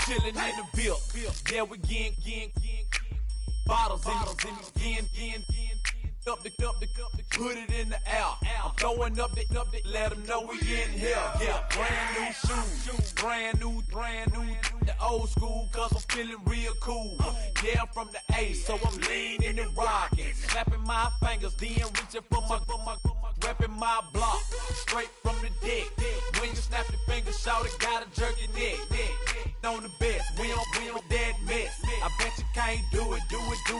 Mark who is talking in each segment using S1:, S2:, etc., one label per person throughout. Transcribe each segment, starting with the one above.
S1: chillin' in the bill. Yeah, we getting bottles in up the put it in the air. I'm throwing up the let them know we in here. Yeah, brand new shoes, brand new, the old school, cause I'm feeling real cool. Yeah, I'm from the A, so I'm leaning and rocking, slapping my fingers, then reaching for my repping my block, straight from the deck. When you snap your fingers, shout it, gotta jerk your neck. On the best, we don't that mess. I bet you can't do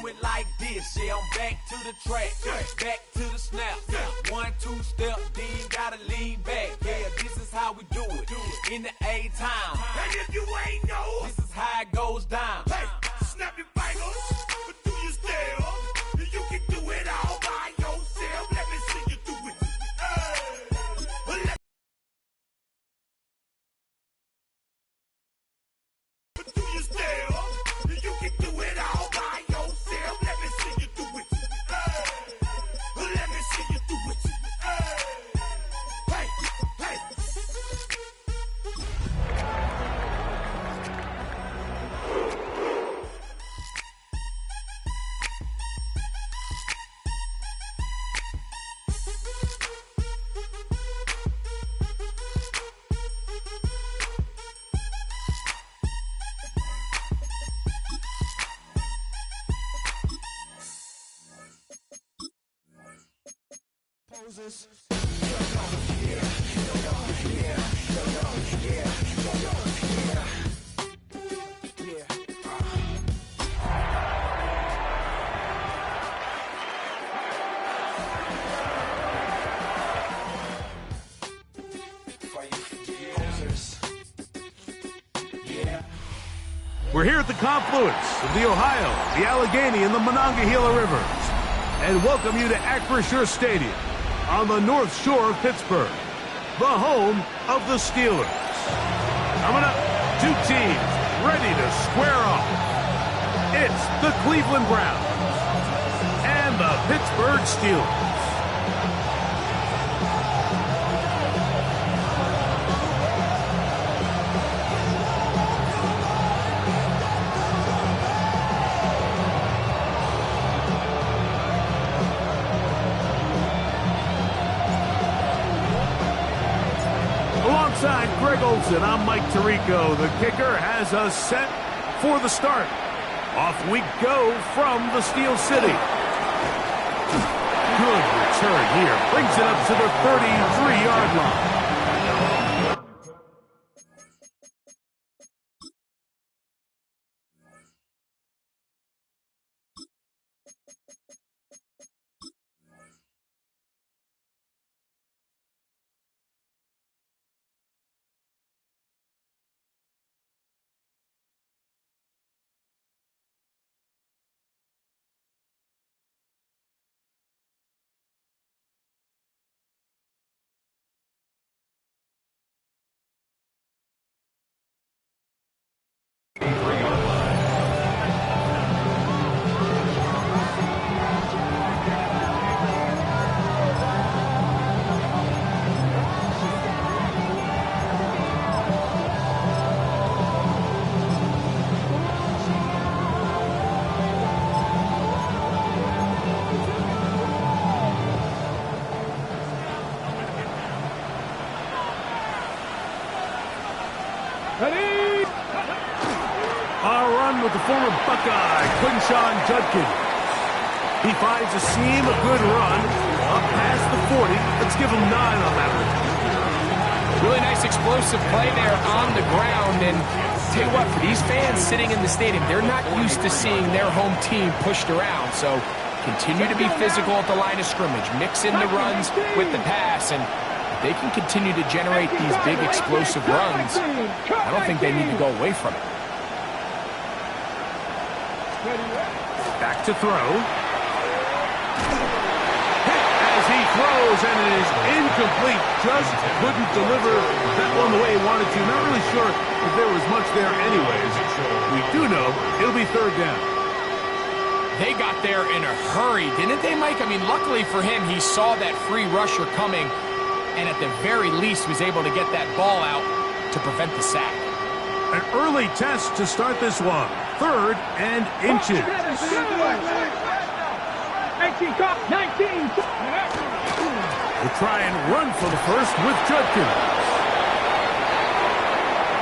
S1: it like this. Yeah, I'm back to the track, back to the snap. 1, 2 step, then gotta lean back. Yeah, this is how we do it in the A-time.
S2: And if you ain't know,
S1: this is how it goes down.
S2: Hey, snap your fingers, but do your step. You can do it all by yourself. Let me see you do it. Do your step. You can do it all by yourself. Let me see you do it. Let me see you do it. Hey, hey.
S1: Poses.
S3: We're here at the confluence of the Ohio, the Allegheny, and the Monongahela Rivers, and welcome you to Acrisure Stadium on the North Shore of Pittsburgh, the home of the Steelers. Coming up, two teams ready to square off. It's the Cleveland Browns and the Pittsburgh Steelers. Alongside Greg Olson, I'm Mike Tirico. The kicker has us set for the start. Off we go from the Steel City. Good return here. Brings it up to the 33-yard line. With the former Buckeye, Quinshon Judkins. He finds a seam, a good run, up past the 40. Let's give him 9 on that one.
S4: Really nice explosive play there on the ground. And tell you what, for these fans sitting in the stadium, they're not used to seeing their home team pushed around. So continue to be physical at the line of scrimmage. Mix in the runs with the pass. And if they can continue to generate these big explosive runs, I don't think they need to go away from it.
S3: Back to throw. As he throws, and it is incomplete. Just couldn't deliver that one the way he wanted to. Not really sure if there was much there anyways. We do know it'll be 3rd down.
S4: They got there in a hurry, didn't they, Mike? I mean, luckily for him, he saw that free rusher coming, and at the very least was able to get that ball out to prevent the sack.
S3: An early test to start this one. 3rd and inches.
S5: 19.
S3: We'll try and run for the first with Judkins.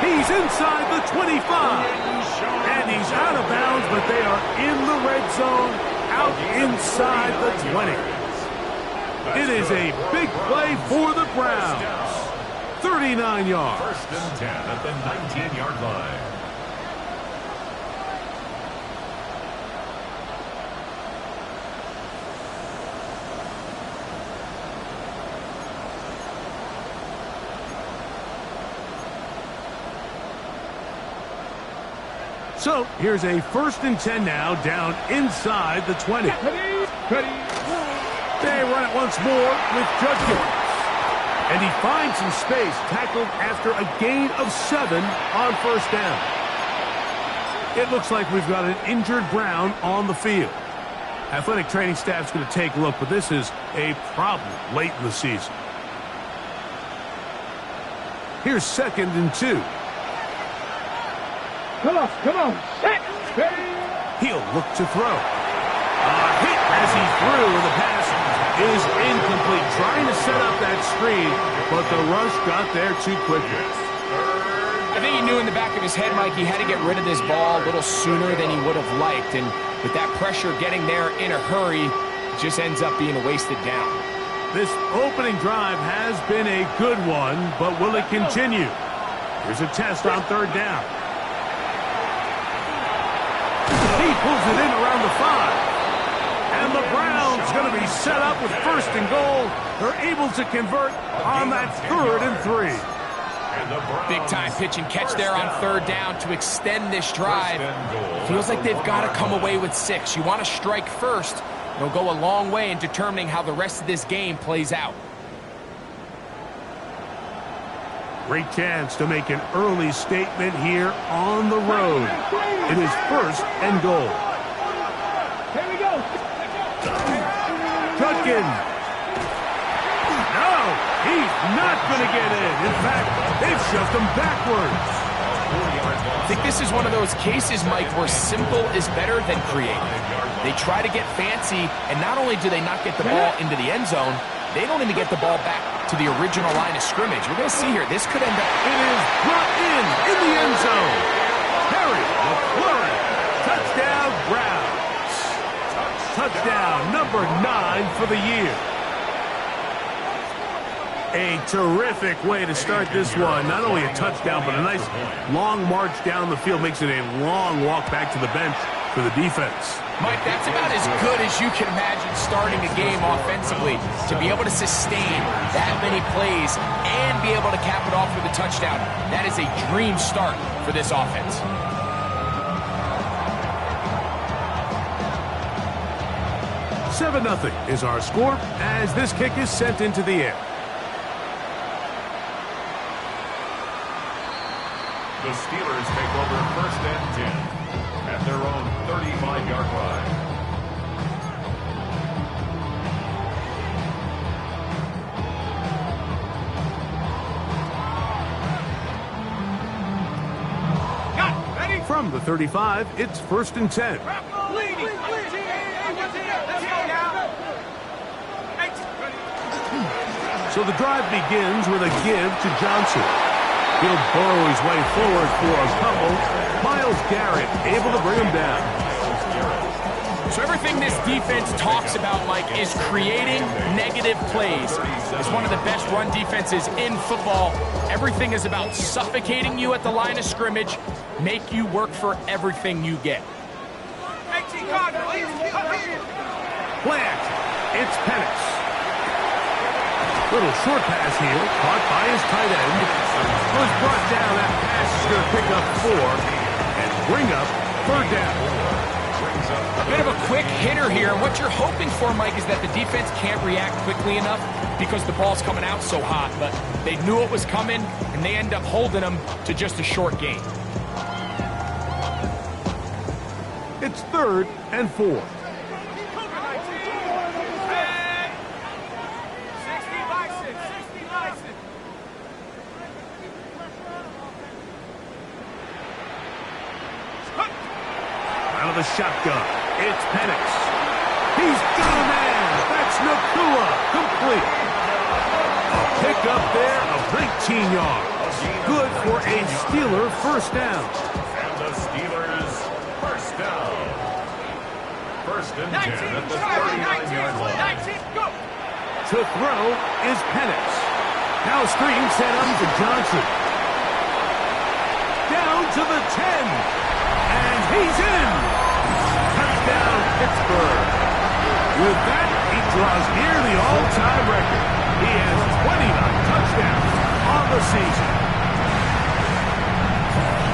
S3: He's inside the 25. And he's out of bounds, but they are in the red zone, out inside the 20. It is a big play for the Browns. 39 yards.
S6: 1st and 10 at the 19-yard line.
S3: So here's a 1st and 10 now, down inside the 20. They run it once more with Judkins. And he finds some space, tackled after a gain of 7 on 1st down. It looks like we've got an injured Brown on the field. Athletic training staff's going to take a look, but this is a problem late in the season. Here's 2nd and 2.
S5: Come on. Set.
S3: He'll look to throw. A hit as he threw, and the pass is incomplete. Trying to set up that screen, but the rush got there too quickly.
S4: I think he knew in the back of his head, Mike, he had to get rid of this ball a little sooner than he would have liked. And with that pressure getting there in a hurry, it just ends up being a wasted down.
S3: This opening drive has been a good one, but will it continue? Here's a test on 3rd down. He pulls it in around the 5. And the Browns going to be set up with 1st and goal. They're able to convert on that 3rd and 3.
S4: Big time pitch and catch there on 3rd down to extend this drive. Feels like they've got to come away with 6. You want to strike first. It'll go a long way in determining how the rest of this game plays out.
S3: Great chance to make an early statement here on the road. It is 1st and goal.
S5: Here we go.
S3: Judkins. No, he's not going to get in. In fact, they've shoved him backwards.
S4: I think this is one of those cases, Mike, where simple is better than creative. They try to get fancy, and not only do they not get the ball into the end zone, they don't even get the ball back to the original line of scrimmage. We're going to see here, this could end up...
S3: It is brought in the end zone. Terry McLaurin. Touchdown, Browns. Touchdown number 9 for the year. A terrific way to start this one. Not only a touchdown, but a nice long march down the field. Makes it a long walk back to the bench for the defense.
S4: Mike, that's about as good as you can imagine starting a game offensively. To be able to sustain that many plays and be able to cap it off with a touchdown, that is a dream start for this offense.
S3: $7-0 is our score as this kick is sent into the air.
S6: The Steelers take over 1st and 10 at their own 35-yard line.
S3: From the 35, it's 1st and 10. So the drive begins with a give to Johnson. He'll burrow his way forward for a couple. Myles Garrett able to bring him down.
S4: So everything this defense talks about, Mike, is creating negative plays. It's one of the best run defenses in football. Everything is about suffocating you at the line of scrimmage, make you work for everything you get.
S3: Plant. It's Penix. Little short pass here, caught by his tight end. Was brought down. That pass is going to pick up 4 and bring up 3rd down.
S4: A bit of a quick hitter here. What you're hoping for, Mike, is that the defense can't react quickly enough because the ball's coming out so hot. But they knew it was coming, and they end up holding them to just a short gain.
S3: It's 3rd and 4. of the shotgun. It's Penix. He's got a man. That's Nacua. Complete. A pickup there of 19 yards. Good for a Steeler first down.
S6: And the Steelers first down. First and 10 at the 39-yard line.
S3: To throw is Penix. Now a screen set up to Johnson. Down to the 10. And he's in. Touchdown, Pittsburgh. With that, he draws near the all-time record. He has 29 touchdowns on the season.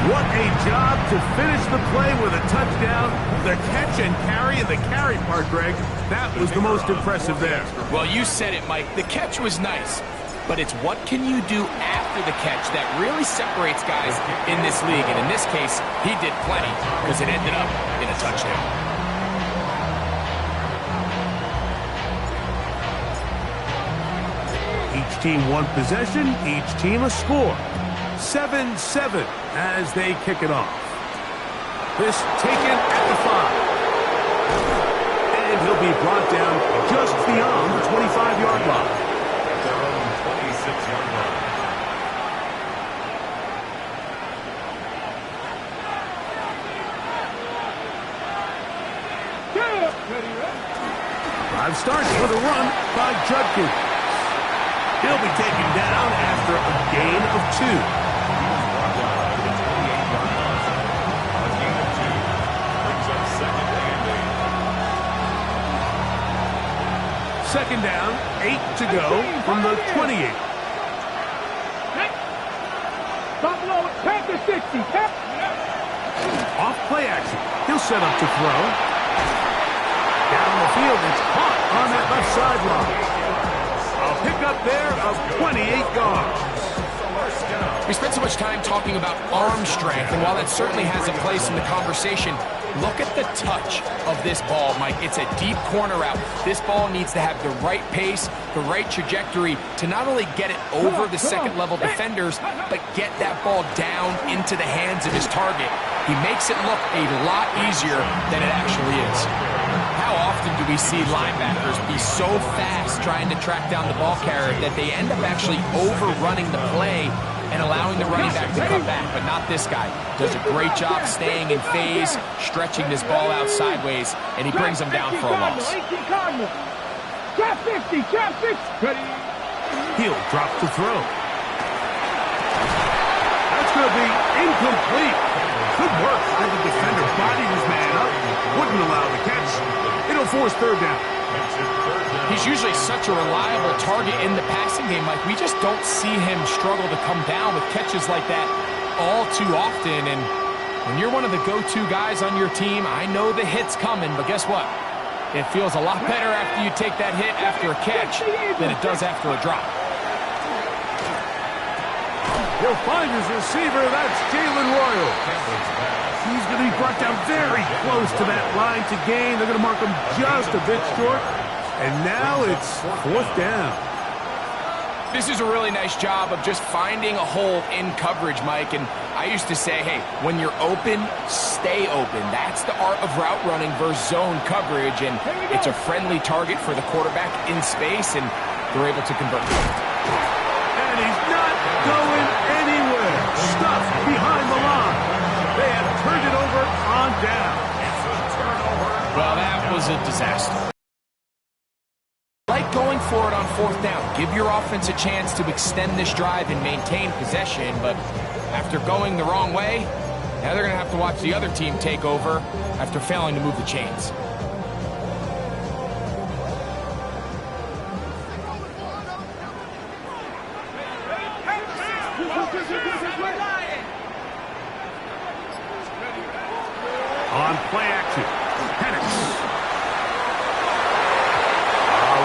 S3: What a job to finish the play with a touchdown. The catch and carry, and the carry part, Greg, that was the most impressive there.
S4: Well, you said it, Mike. The catch was nice, but it's what can you do after the catch that really separates guys in this league. And in this case, he did plenty because it ended up in a touchdown.
S3: Each team one possession, each team a score. 7-7 as they kick it off. This taken at the 5. And he'll be brought down just beyond the 25-yard line.
S6: At their own 26-yard line.
S3: Drive starts with a run by Judkins. He'll be taken down after a gain of 2. Second down, 8 to go from the 28.
S5: Buffalo, Panther 60.
S3: Off play action. He'll set up to throw. Down the field, it's caught on that left sideline. A pickup there of 28 yards.
S4: We spent so much time talking about arm strength, and while that certainly has a place in the conversation, look at the touch of this ball, Mike. It's a deep corner route. This ball needs to have the right pace, the right trajectory to not only get it over the second-level defenders, but get that ball down into the hands of his target. He makes it look a lot easier than it actually is. How often do we see linebackers be so fast trying to track down the ball carrier that they end up actually overrunning the play and allowing the running back to come back, but not this guy. Does a great job staying in phase, stretching this ball out sideways, and he brings him down for a loss.
S5: Trap 50, trap 50.
S3: He'll drop to throw. That's going to be incomplete. Good work by the defender. Bodied his man up. Wouldn't allow the catch. It'll force third down.
S4: He's usually such a reliable target in the passing game. Like, we just don't see him struggle to come down with catches like that all too often. And when you're one of the go-to guys on your team, I know the hit's coming, but guess what? It feels a lot better after you take that hit after a catch than it does after a drop.
S3: He'll find his receiver. That's Jalen Royal. He's going to be brought down very close to that line to gain. They're going to mark him just a bit short. And now it's fourth down.
S4: This is a really nice job of just finding a hole in coverage, Mike. And I used to say, hey, when you're open, stay open. That's the art of route running versus zone coverage. And it's a friendly target for the quarterback in space, and they're able to convert.
S3: And he's not going anywhere. Stuck behind the line. They have turned it over on down.
S6: It's a turnover.
S4: Well, that was a disaster. Like going for it on fourth down. Give your offense a chance to extend this drive and maintain possession, but after going the wrong way, now they're going to have to watch the other team take over after failing to move the chains.
S3: On play action, Penix.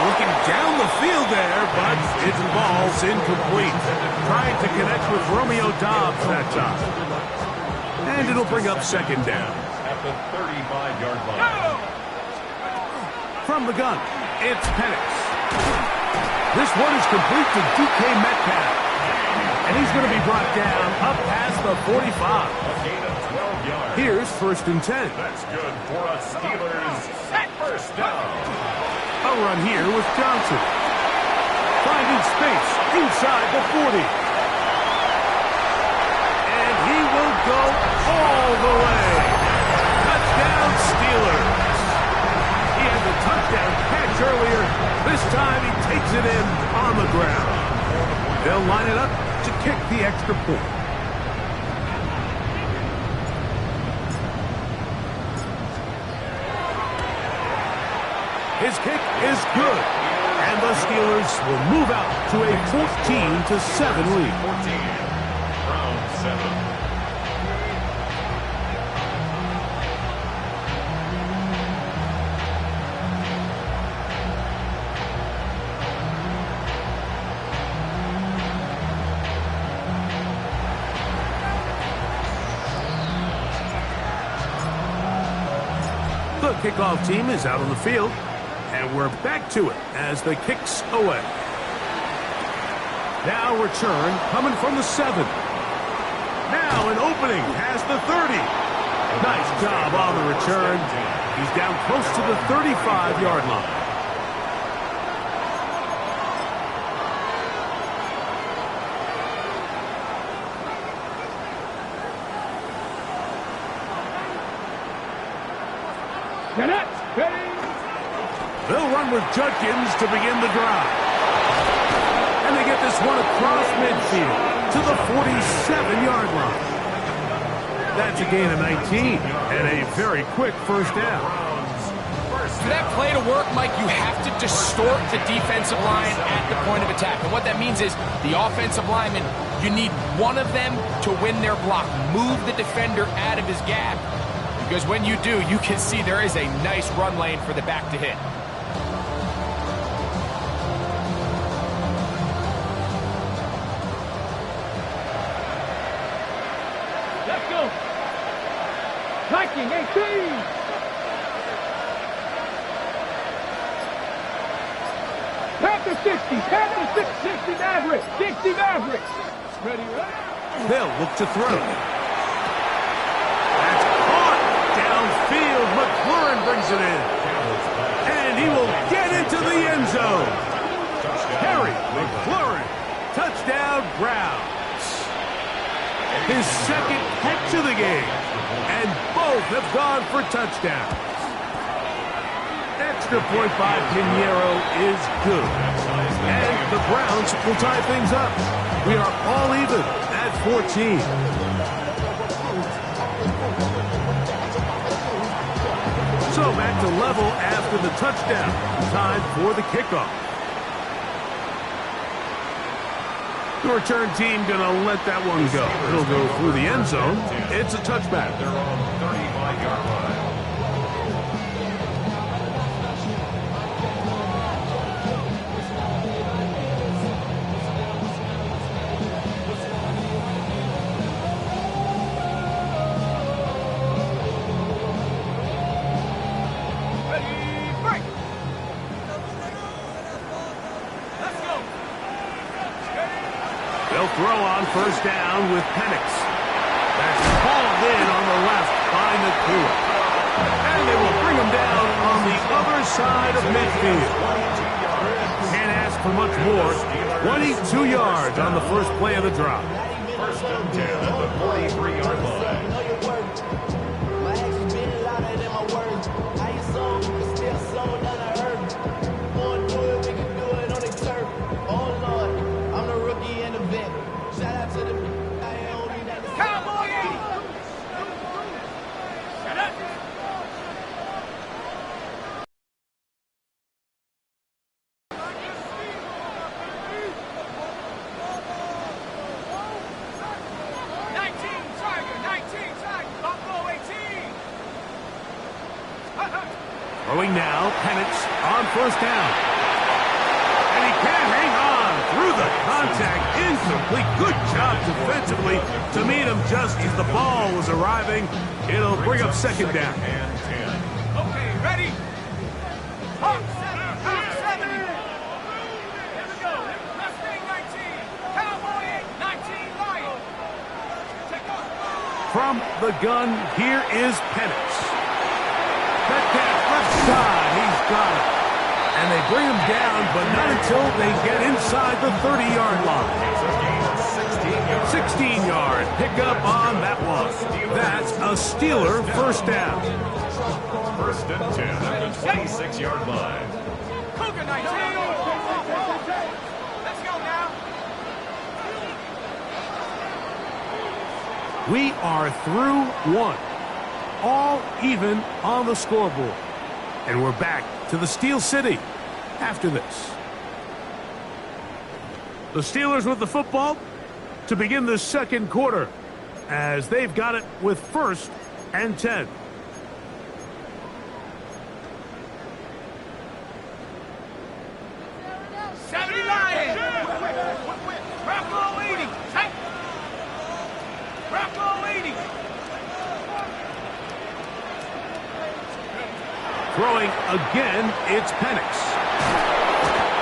S3: Looking down the field there, but its ball's incomplete. Trying to connect with Romeo Doubs that time. And it'll bring up second down.
S6: At the 35-yard line.
S3: From the gun, it's Penix. This one is complete to DK Metcalf. And he's going to be brought down up past the 45.
S6: A gain of 12 yards.
S3: Here's 1st and 10.
S6: That's good for a Steelers first down.
S3: A run here with Johnson. Finding space inside the 40. And he will go all the way. Touchdown, Steelers. He had the touchdown catch earlier. This time he takes it in on the ground. They'll line it up to kick the extra point. His kick is good, and the Steelers will move out to a 14-7 lead.
S6: 14, round 7.
S3: The kickoff team is out on the field. And we're back to it as the kick's away. Now return coming from the 7. Now an opening past the 30. Nice job on the return. He's down close to the 35-yard line.
S5: Cadets, ready?
S3: They'll run with Judkins to begin the drive. And they get this one across midfield to the 47-yard line. That's a gain of 19 and a very quick first down.
S4: For that play to work, Mike, you have to distort the defensive line at the point of attack. And what that means is the offensive lineman, you need one of them to win their block. Move the defender out of his gap. Because when you do, you can see there is a nice run lane for the back to hit.
S5: Let's go. Viking 18. Panther 60. Panther 60 Mavericks. 60 Mavericks. Ready, ready?
S3: They'll look to throw. That's caught downfield. McLaurin brings it in. And he will get into the end zone. Harry McLaurin. Touchdown, Browns. His second catch of the game. And both have gone for touchdowns. Extra point by Pinheiro is good. And the Browns will tie things up. We are all even at 14. So back to level after the touchdown. Time for the kickoff. The return team gonna let that one go. It'll go through the end zone. It's a touchback.
S6: They're on 35-yard line.
S3: They'll throw on first down with Penix. That's hauled in on the left by Nakua. And they will bring him down on the other side of midfield. Can't ask for much more. 22 yards on the first play of the drop.
S6: First and 10 at the 43-yard line.
S3: Throwing now, Penix on first down. And he can't hang on through the contact. Incomplete. Good job defensively to meet him just as the ball was arriving. It'll bring up second down.
S6: And 10.
S5: Okay, ready? Hawk 7. Here we go. Mustang 19. Cowboy 8. 19 Lion. Take off.
S3: From the gun, here is Penix. Metcalf left side, he's got it. And they bring him down, but not until they get inside the 30-yard line. 16-yard pickup on that one. That's a Steeler first down.
S6: First and 10 at the 26-yard line.
S5: Cougar 19. Let's go now.
S3: We are through one. All even on the scoreboard. And we're back to the Steel City after this. The Steelers with the football to begin the second quarter as they've got it with 1st and 10. Throwing again, it's Penix.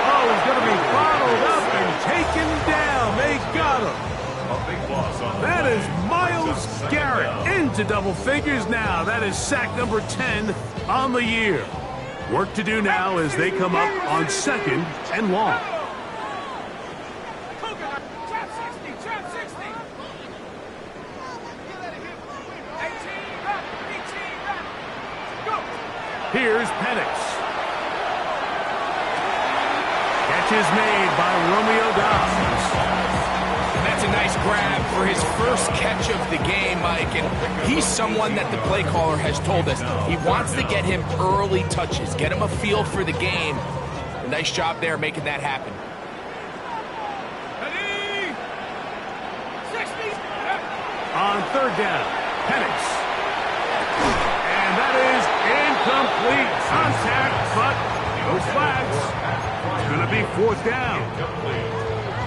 S3: Oh, he's going to be bottled up and taken down. They got him.
S6: A big loss on
S3: That is Myles Garrett into double figures now. That is sack number 10 on the year. Work to do now as they come up on 2nd and long.
S5: Trap 60, trap 60. 18 back, 18 back. Go.
S3: Here's Penix. Catch is made by Romeo Doubs.
S4: That's a nice grab for his first catch of the game, Mike. And he's someone that the play caller has told us he wants to get him early touches, get him a feel for the game. A nice job there making that happen.
S5: Ready? 60.
S3: On 3rd down, Penix. And that is incomplete. Contact, but no flags. It's going to be 4th down.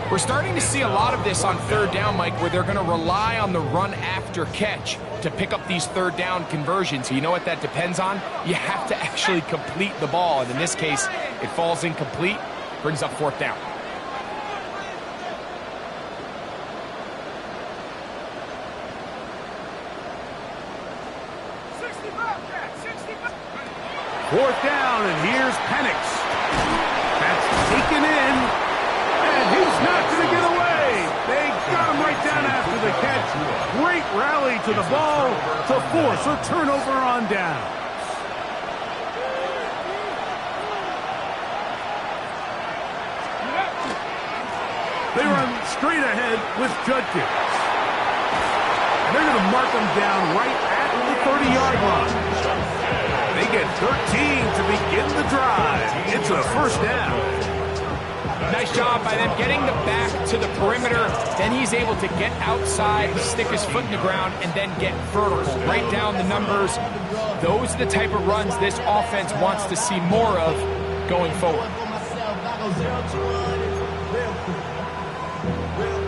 S4: We're starting to see a lot of this on 3rd down, Mike, where they're going to rely on the run after catch to pick up these 3rd down conversions. You know what that depends on? You have to actually complete the ball. And in this case, it falls incomplete, brings up 4th down.
S3: Fourth down, and here's Penix. That's taken in, and he's not going to get away. They got him right down after the catch. Great rally to the ball to force a turnover on down. They run straight ahead with Judkins. And they're going to mark him down right at the 30-yard line. They get 13 to begin the drive. It's a 1st down.
S4: Nice job by them getting the back to the perimeter. Then he's able to get outside, stick his foot in the ground, and then get vertical. Right down the numbers. Those are the type of runs this offense wants to see more of going forward.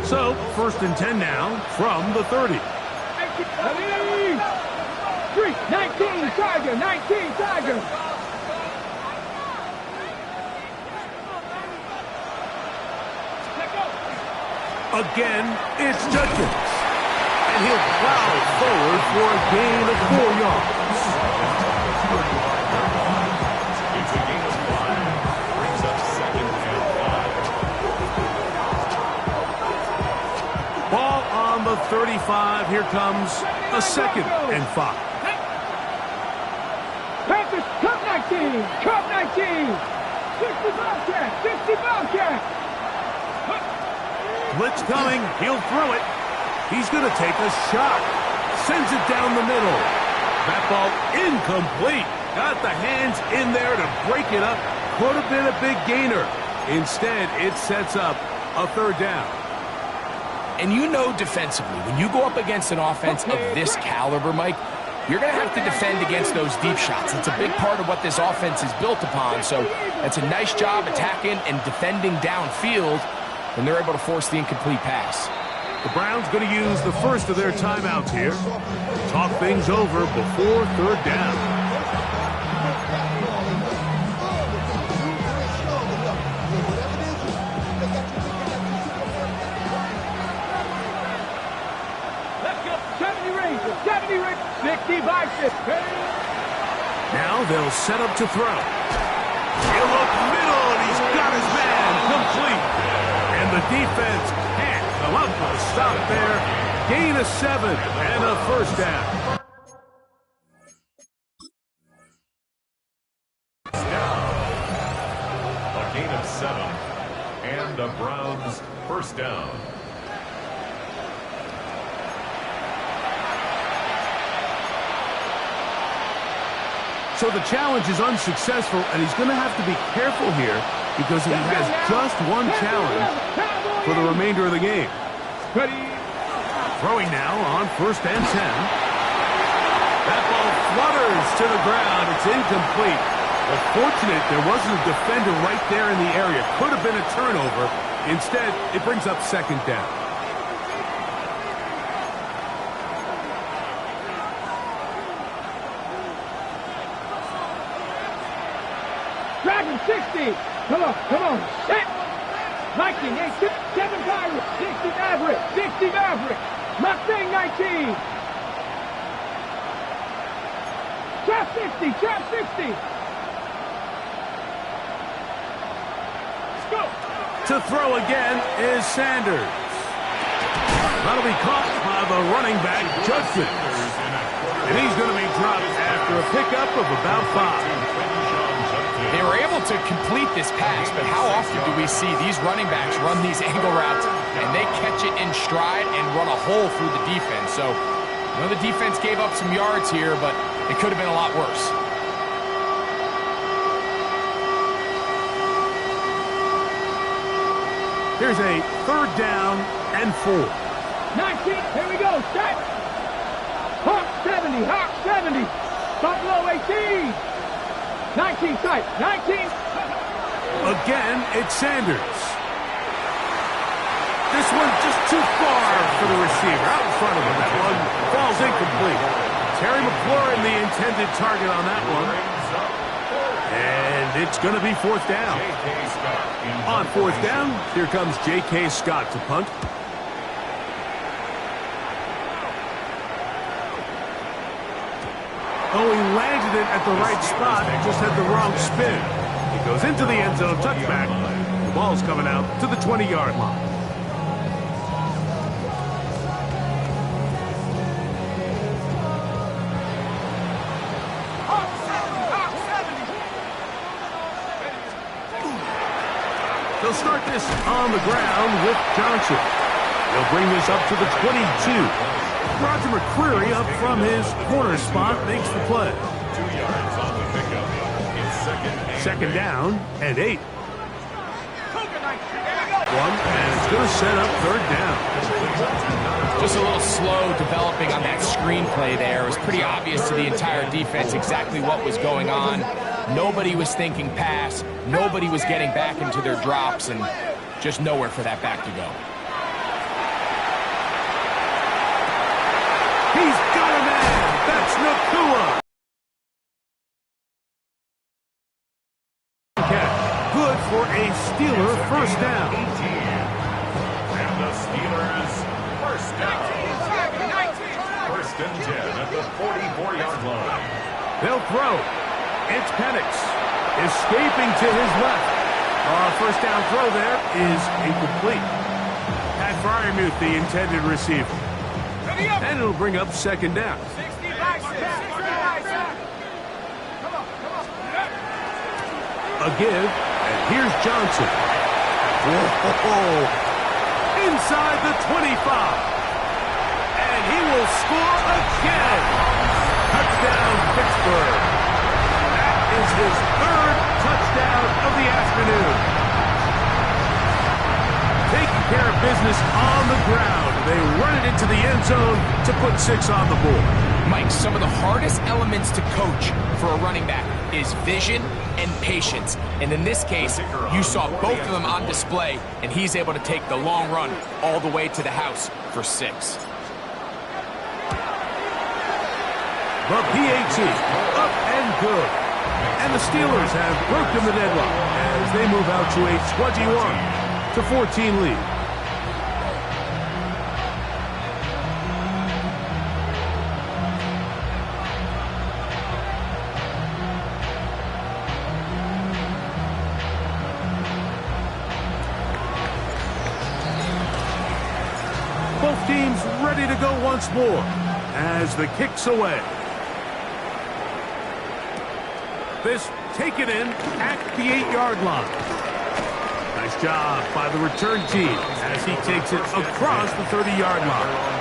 S3: So, 1st and 10 now from the 30.
S5: 19 Tiger, 19 Tiger.
S3: Again, it's Judkins. And he'll plow forward for a gain of 4 yards.
S6: It's a gain of 5. Brings up 2nd and 5.
S3: Ball on the 35. Here comes a 2nd and 5.
S5: Panthers, Cup 19, Cup 19. 60 Bobcat, 60 Bobcat.
S3: Blitz coming. He'll throw it. He's going to take a shot. Sends it down the middle. That ball incomplete. Got the hands in there to break it up. Could have been a big gainer. Instead, it sets up a 3rd down.
S4: And you know defensively, when you go up against an offense of this caliber, Mike, you're going to have to defend against those deep shots. It's a big part of what this offense is built upon. So that's a nice job attacking and defending downfield, and they're able to force the incomplete pass.
S3: The Browns going to use the first of their timeouts here. Talk things over before 3rd down.
S5: Let's go, 70 Rangers. 65, 60.
S3: Now they'll set up to throw. He'll look middle, and he's got his man complete. And the defense can't come up with a stop there. Gain of 7 and a first down.
S6: A gain of 7. And the Browns first down.
S3: So the challenge is unsuccessful, and he's going to have to be careful here because he has just one challenge for the remainder of the game. Throwing now on 1st and 10. That ball flutters to the ground. It's incomplete. But fortunate there wasn't a defender right there in the area. Could have been a turnover. Instead, it brings up 2nd down.
S5: Dragon 60. Come on. Set. 19, 8, 7 Kyrie. 60 Maverick. 60 Maverick. Mustang 19. Trap 60. Trap 60. Let's go.
S3: To throw again is Sanders. That'll be caught by the running back, Judson. And he's going to be dropped after a pickup of about 5.
S4: They were able to complete this pass, but how often do we see these running backs run these angle routes and they catch it in stride and run a hole through the defense? So, I know the defense gave up some yards here, but it could have been a lot worse.
S3: Here's a 3rd down and 4.
S5: 19, here we go, set. Hawk 70, Hawk 70. Buffalo 18. 19 tight, 19.
S3: Again, it's Sanders. This one just too far for the receiver. Out in front of him. That one falls incomplete. Terry McLaurin, the intended target on that one. And it's going to be 4th down. On 4th down, here comes J.K. Scott to punt. Oh, he landed it at the right spot, just had the wrong spin. He goes into the end zone, touchback. The ball's coming out to the 20-yard line. They'll start this on the ground with Johnson. They'll bring this up to the 22. Roger McCreary up from his corner spot makes the play.
S6: 2 yards on the pickup. It's
S3: 2nd down and 8. 1, and it's going to set up 3rd down.
S4: Just a little slow developing on that screenplay there. It was pretty obvious to the entire defense exactly what was going on. Nobody was thinking pass. Nobody was getting back into their drops, and just nowhere for that back to go.
S3: He's got a man. That's Nakua. Good for a Steeler first down.
S6: And the Steelers first down. 1st and 10 at the 44-yard line.
S3: They'll throw. It's Penix escaping to his left. First down throw there is incomplete. Pat Freiermuth, the intended receiver. And it'll bring up 2nd down. A give, and here's Johnson. Whoa! Inside the 25. And he will score again. Touchdown, Pittsburgh. That is his 3rd touchdown of the afternoon. Taking care of business on the ground. They run it into the end zone to put 6 on the board.
S4: Mike, some of the hardest elements to coach for a running back is vision and patience. And in this case, you saw both of them on display, and he's able to take the long run all the way to the house for 6.
S3: The PAT, up and good. And the Steelers have broken the deadlock as they move out to a 21-14 lead. go once more as the kick's away. This taken in at the 8-yard line. Nice job by the return team as he takes it across the 30-yard line.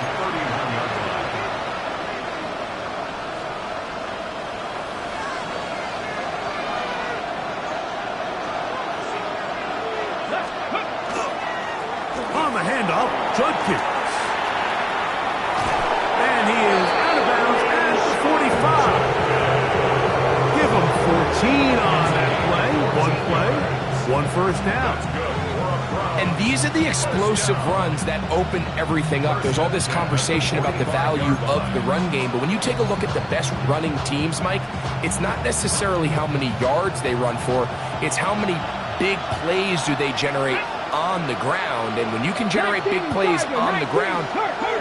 S3: On the handoff, Judkins. And he is out of bounds at the 45. Give him 14 on that play. One first down.
S4: And these are the explosive runs that open everything up. There's all this conversation about the value of the run game, but when you take a look at the best running teams, Mike, it's not necessarily how many yards they run for, it's how many big plays do they generate on the ground. And when you can generate big plays on the ground,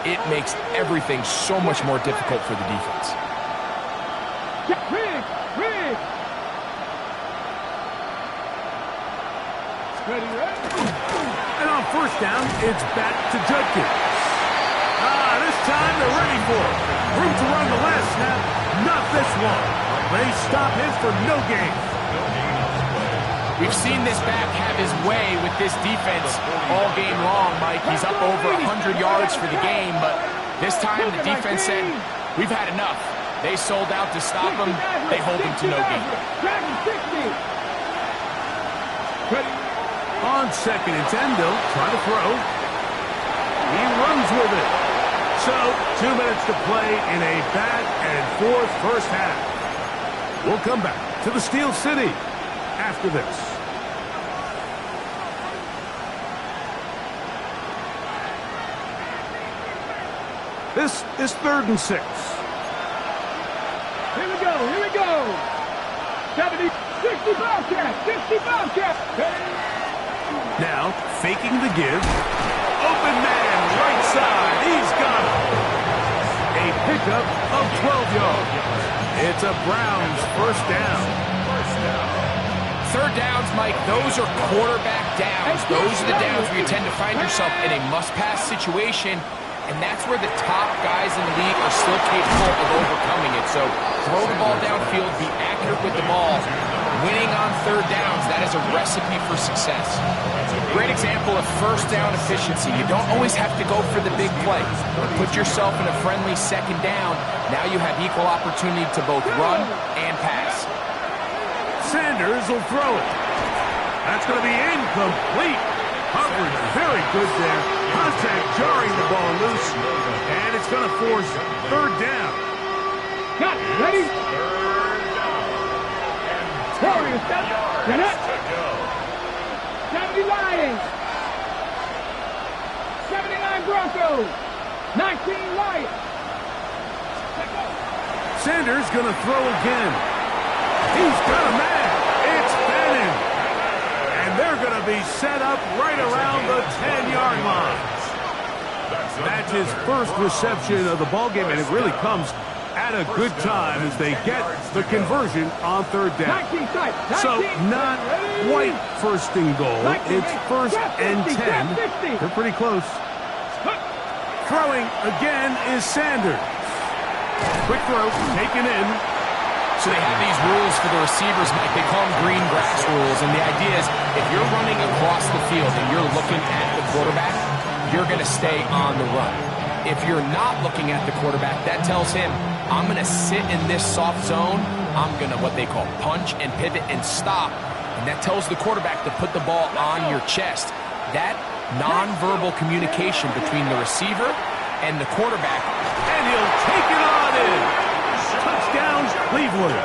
S4: it makes everything so much more difficult for the defense.
S3: And on first down, it's back to Judkins. This time they're ready for it. Room to run the last snap, not this one. They stop him for no gain.
S4: We've seen this back have his way with this defense all game long, Mike. He's up over 100 yards for the game, but this time the defense said, we've had enough. They sold out to stop him. They hold him to no gain.
S3: On second and 10, they'll try to throw. He runs with it. So, 2 minutes to play in a back-and-forth first half. We'll come back to the Steel City after this. This is 3rd and 6.
S5: Here we go. 70, 60 Bobcat, 60 Bobcat.
S3: Now, faking the give. Open man, right side. He's got it. A pickup of 12 yards. It's a Browns first down.
S4: Third downs, Mike, those are quarterback downs. Those are the downs where you tend to find yourself in a must-pass situation, and that's where the top guys in the league are still capable of overcoming it. So throw the ball downfield, be accurate with the ball. Winning on third downs, that is a recipe for success. Great example of first down efficiency. You don't always have to go for the big play. But put yourself in a friendly second down. Now you have equal opportunity to both run and pass.
S3: Sanders will throw it. That's going to be incomplete. Hubbard very good there. Contact jarring the ball loose. And it's going to force third down.
S5: Got it. Ready? Warriors, get it. 70 Lions. 79 Broncos. 19 Lions.
S3: Sanders going to throw again. He's got a man. It's Bannon. And they're going to be set up right around the 10-yard line. That's his first reception of the ballgame, and it really comes at a good time as they get the conversion on third down. So not quite first and goal. It's 1st and 10. They're pretty close. Throwing again is Sanders. Quick throw, taken in.
S4: So they have these rules for the receivers, Mike. They call them green grass rules. And the idea is if you're running across the field and you're looking at the quarterback, you're going to stay on the run. If you're not looking at the quarterback, that tells him, I'm going to sit in this soft zone. I'm going to what they call punch and pivot and stop. And that tells the quarterback to put the ball on your chest. That nonverbal communication between the receiver and the quarterback.
S3: And he'll take it on in. Touchdown, Cleveland.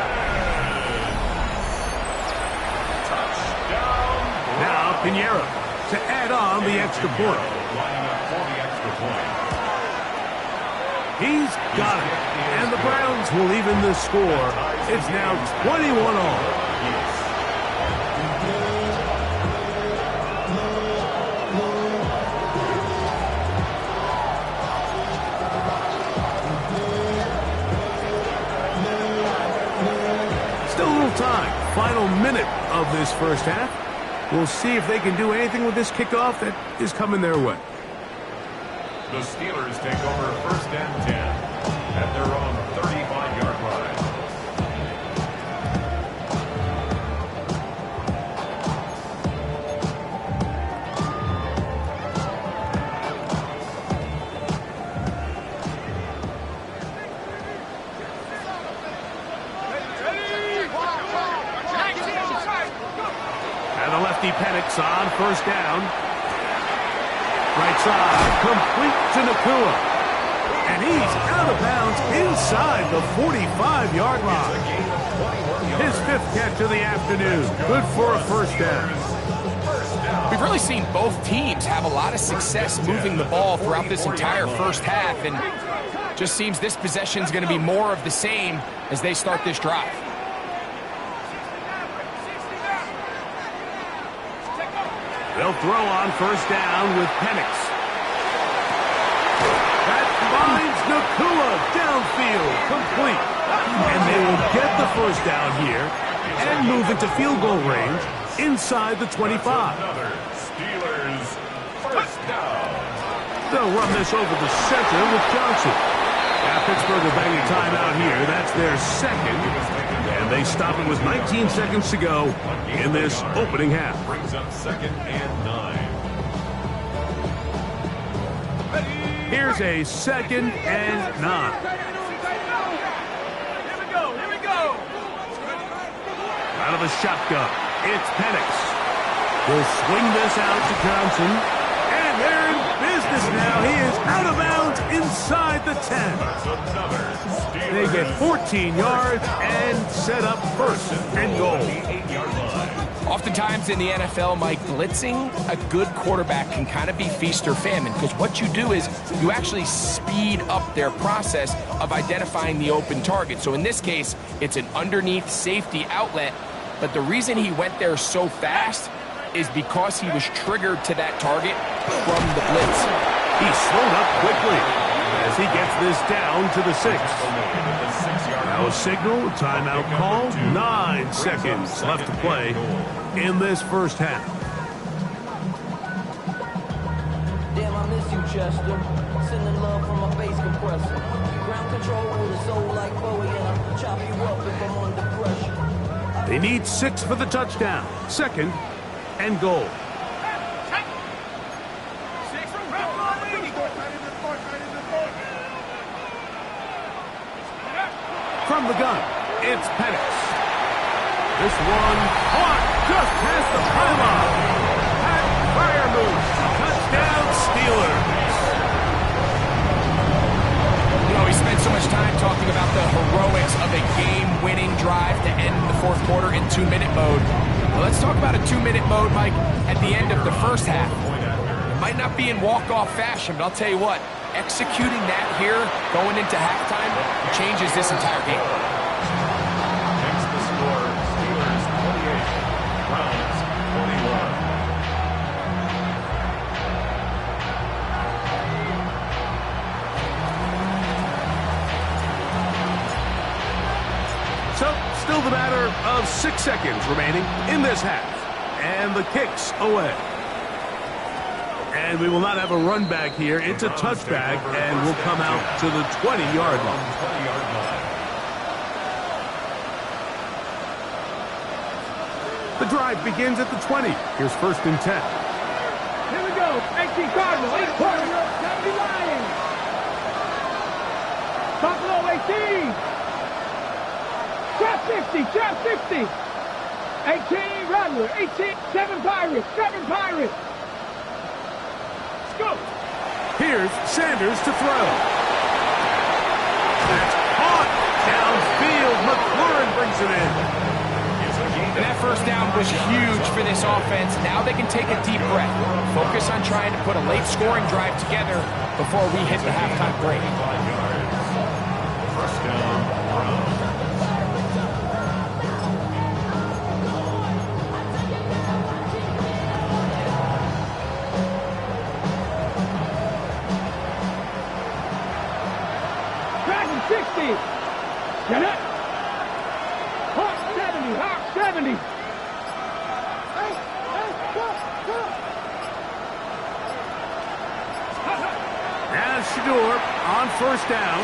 S3: Now Pinheiro to add on the extra point. He's got it. And the Browns will even the score. It's now 21-all. Still a little time. Final minute of this first half. We'll see if they can do anything with this kickoff that is coming their way.
S6: The Steelers take over 1st and 10 at their own 35-yard line.
S3: And the lefty Penix on 1st down. Right side, complete to Nacua. And he's out of bounds inside the 45-yard line. His 5th catch of the afternoon. Good for a 1st down.
S4: We've really seen both teams have a lot of success moving the ball throughout this entire first half, and just seems this possession is going to be more of the same as they start this drive.
S3: They'll throw on 1st down with Penix. That finds Nacua downfield, complete. And they will get the 1st down here and move into field goal range inside the 25.
S6: Another Steelers 1st down.
S3: They'll run this over the center with Johnson. Now Pittsburgh will bang a timeout here. That's their 2nd. And they stop it with 19 seconds to go in this opening half.
S6: Brings up 2nd and 9.
S3: Here's a 2nd and 9.
S5: Here we go.
S3: Out of the shotgun, it's Penix. He'll swing this out to Johnson. And they're in business now. He is out of bounds inside the 10. They get 14 yards and set up 1st and goal.
S4: Oftentimes in the NFL, Mike, blitzing a good quarterback can kind of be feast or famine, because what you do is you actually speed up their process of identifying the open target. So in this case, it's an underneath safety outlet, but the reason he went there so fast is because he was triggered to that target from the blitz.
S3: He's slowed up quickly as he gets this down to the 6. Now a signal, timeout call, 9 seconds left to play in this first half.
S7: Damn, I miss you, Chester. Sending love from my bass compressor. Ground control with a soul like Bowie, and I'll chop you up if I'm under pressure.
S3: They need 6 for the touchdown. 2nd and goal. From the gun, it's Penix. This one caught just past the pylon. Pat Freiermuth, touchdown Steelers.
S4: You know, we spent so much time talking about the heroics of a game-winning drive to end the 4th quarter in 2-minute mode. Well, let's talk about a 2-minute mode, Mike, at the end of the first half. It might not be in walk-off fashion, but I'll tell you what, executing that here, going into halftime, changes this entire game.
S6: Makes the score Steelers 28, Browns 21.
S3: So, still the matter of 6 seconds remaining in this half. And the kick's away. And we will not have a run back here. It's a touchback, and we'll come out to the 20-yard line. The drive begins at the 20. Here's 1st and 10.
S5: Here we go. 18 Cardinals, 8 Cardinals, 70 Lions. Buffalo 18. Trap 60, trap 60. 18 Rattler, 18, 7 Pirates, 7 Pirates. Go.
S3: Here's Sanders to throw. That's caught downfield. McLaurin brings it in.
S4: And that 1st down was huge for this offense. Now they can take a deep breath. Focus on trying to put a late scoring drive together before we hit the halftime break.
S6: 1st down, Browns.
S5: Get it? Hawk 70, Hawk 70.
S3: Now on first down.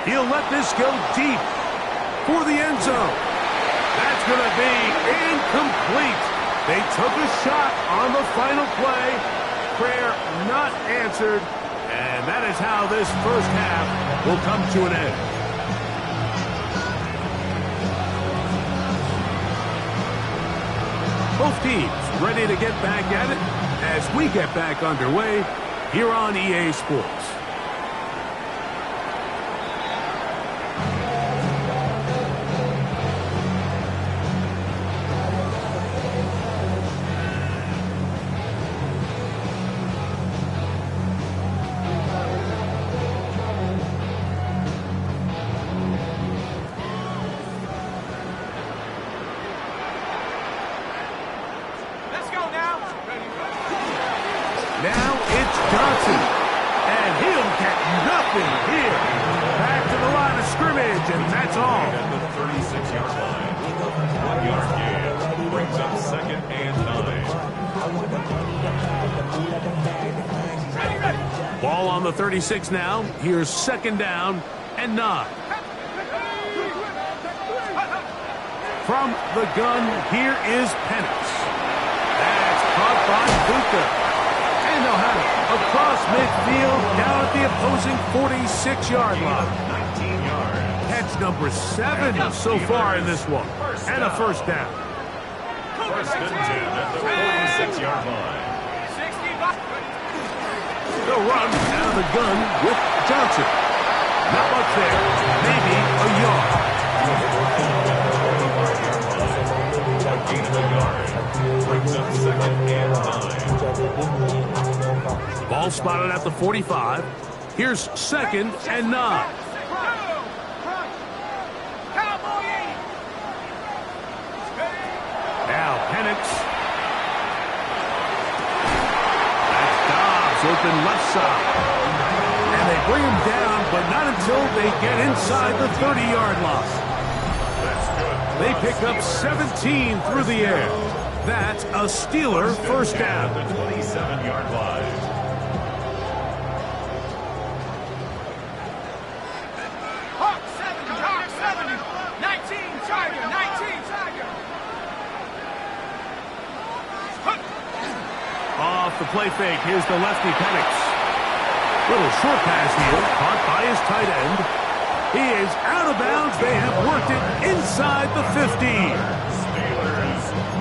S3: He'll let this go deep for the end zone. That's going to be incomplete. They took a shot on the final play. Prayer not answered. And that is how this first half will come to an end. Both teams ready to get back at it as we get back underway here on EA Sports. Now it's Johnson, and he'll get nothing here. Back to the line of scrimmage, and that's all.
S6: At the 36-yard line. 1-yard gain brings up 2nd and 9.
S3: Ball on the 36 now. Here's 2nd down and 9. From the gun, here is Penix. That's caught by Puka. And they'll have it across midfield down at the opposing 46-yard line.
S6: 19 yards.
S3: Catch number 7 so far in this one. And a first down.
S6: 1st and 10 at the 46-yard line.
S3: They'll run out of the gun with Johnson. Not much there. Maybe a yard.
S6: Gain of a yard. Brings up 2nd and 9.
S3: Ball spotted at the 45. Here's 2nd and 9. Now Penix. That's Dobbs open left side. And they bring him down, but not until they get inside the 30-yard line. They pick up 17 through the air. That's a Steeler first down.
S6: At the 27-yard line.
S5: Hawk 70, 19 Tiger, 19 Tiger.
S3: Off the play fake, here's the lefty Penix. Little short pass here, caught by his tight end. He is out of bounds. They have worked it inside the 15.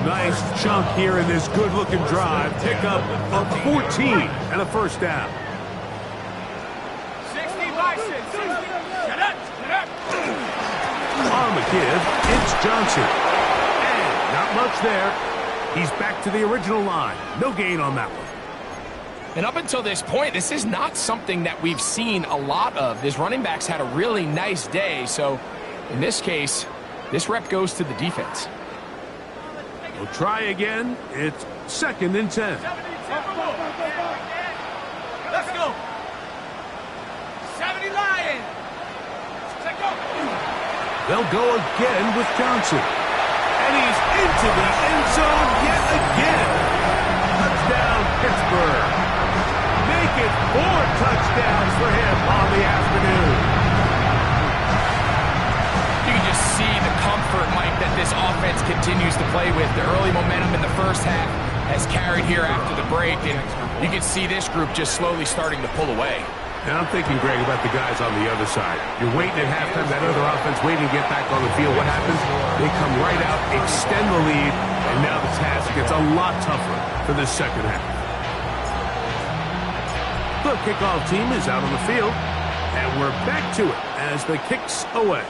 S3: Nice chunk here in this good-looking drive. Pick up a 14 and a first down.
S5: 60 Bison, 60. Get up.
S3: On the give, it's Johnson. And not much there. He's back to the original line. No gain on that one.
S4: And up until this point, this is not something that we've seen a lot of. This running back's had a really nice day, so in this case, this rep goes to the defense.
S3: We'll try again. It's 2nd and 10.
S5: Let's go. 70 Lions. Let's go.
S3: They'll go again with Johnson. And he's into the end zone yet again. Touchdown, Pittsburgh. Make it 4 touchdowns for him on the afternoon.
S4: You can just see the comfort, Mike, that this offense continues to play with. The early momentum in the first half has carried here after the break, and you can see this group just slowly starting to pull away.
S3: And I'm thinking, Greg, about the guys on the other side. You're waiting at halftime, that other offense waiting to get back on the field. What happens? They come right out, extend the lead, and now the task gets a lot tougher for this second half. The kickoff team is out on the field, and we're back to it as the kick's away.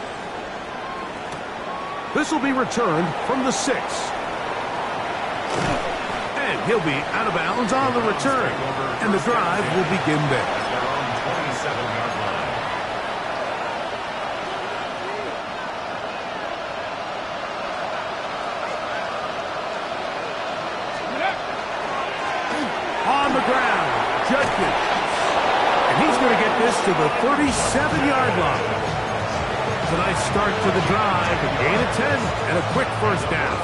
S3: This will be returned from the 6. And he'll be out of bounds on the return, and the drive will begin there.
S6: 27-yard line.
S3: On the ground, Judkins. And he's going to get this to the 37-yard line. It's a nice start to the drive, a gain of 10, and a quick first down.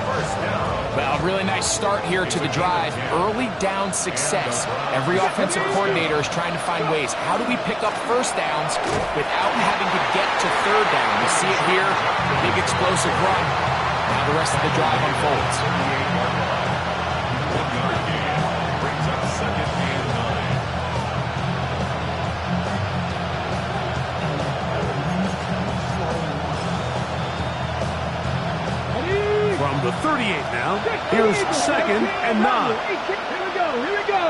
S6: First down.
S4: Well, a really nice start here to the drive. Early down success. Every offensive coordinator is trying to find ways. How do we pick up first downs without having to get to third down? We see it here, the big explosive run. Now the rest of the drive unfolds.
S6: 1-yard gain brings up 2nd and 9.
S3: From the 38 now, here's 2nd and 9.
S5: Here we go.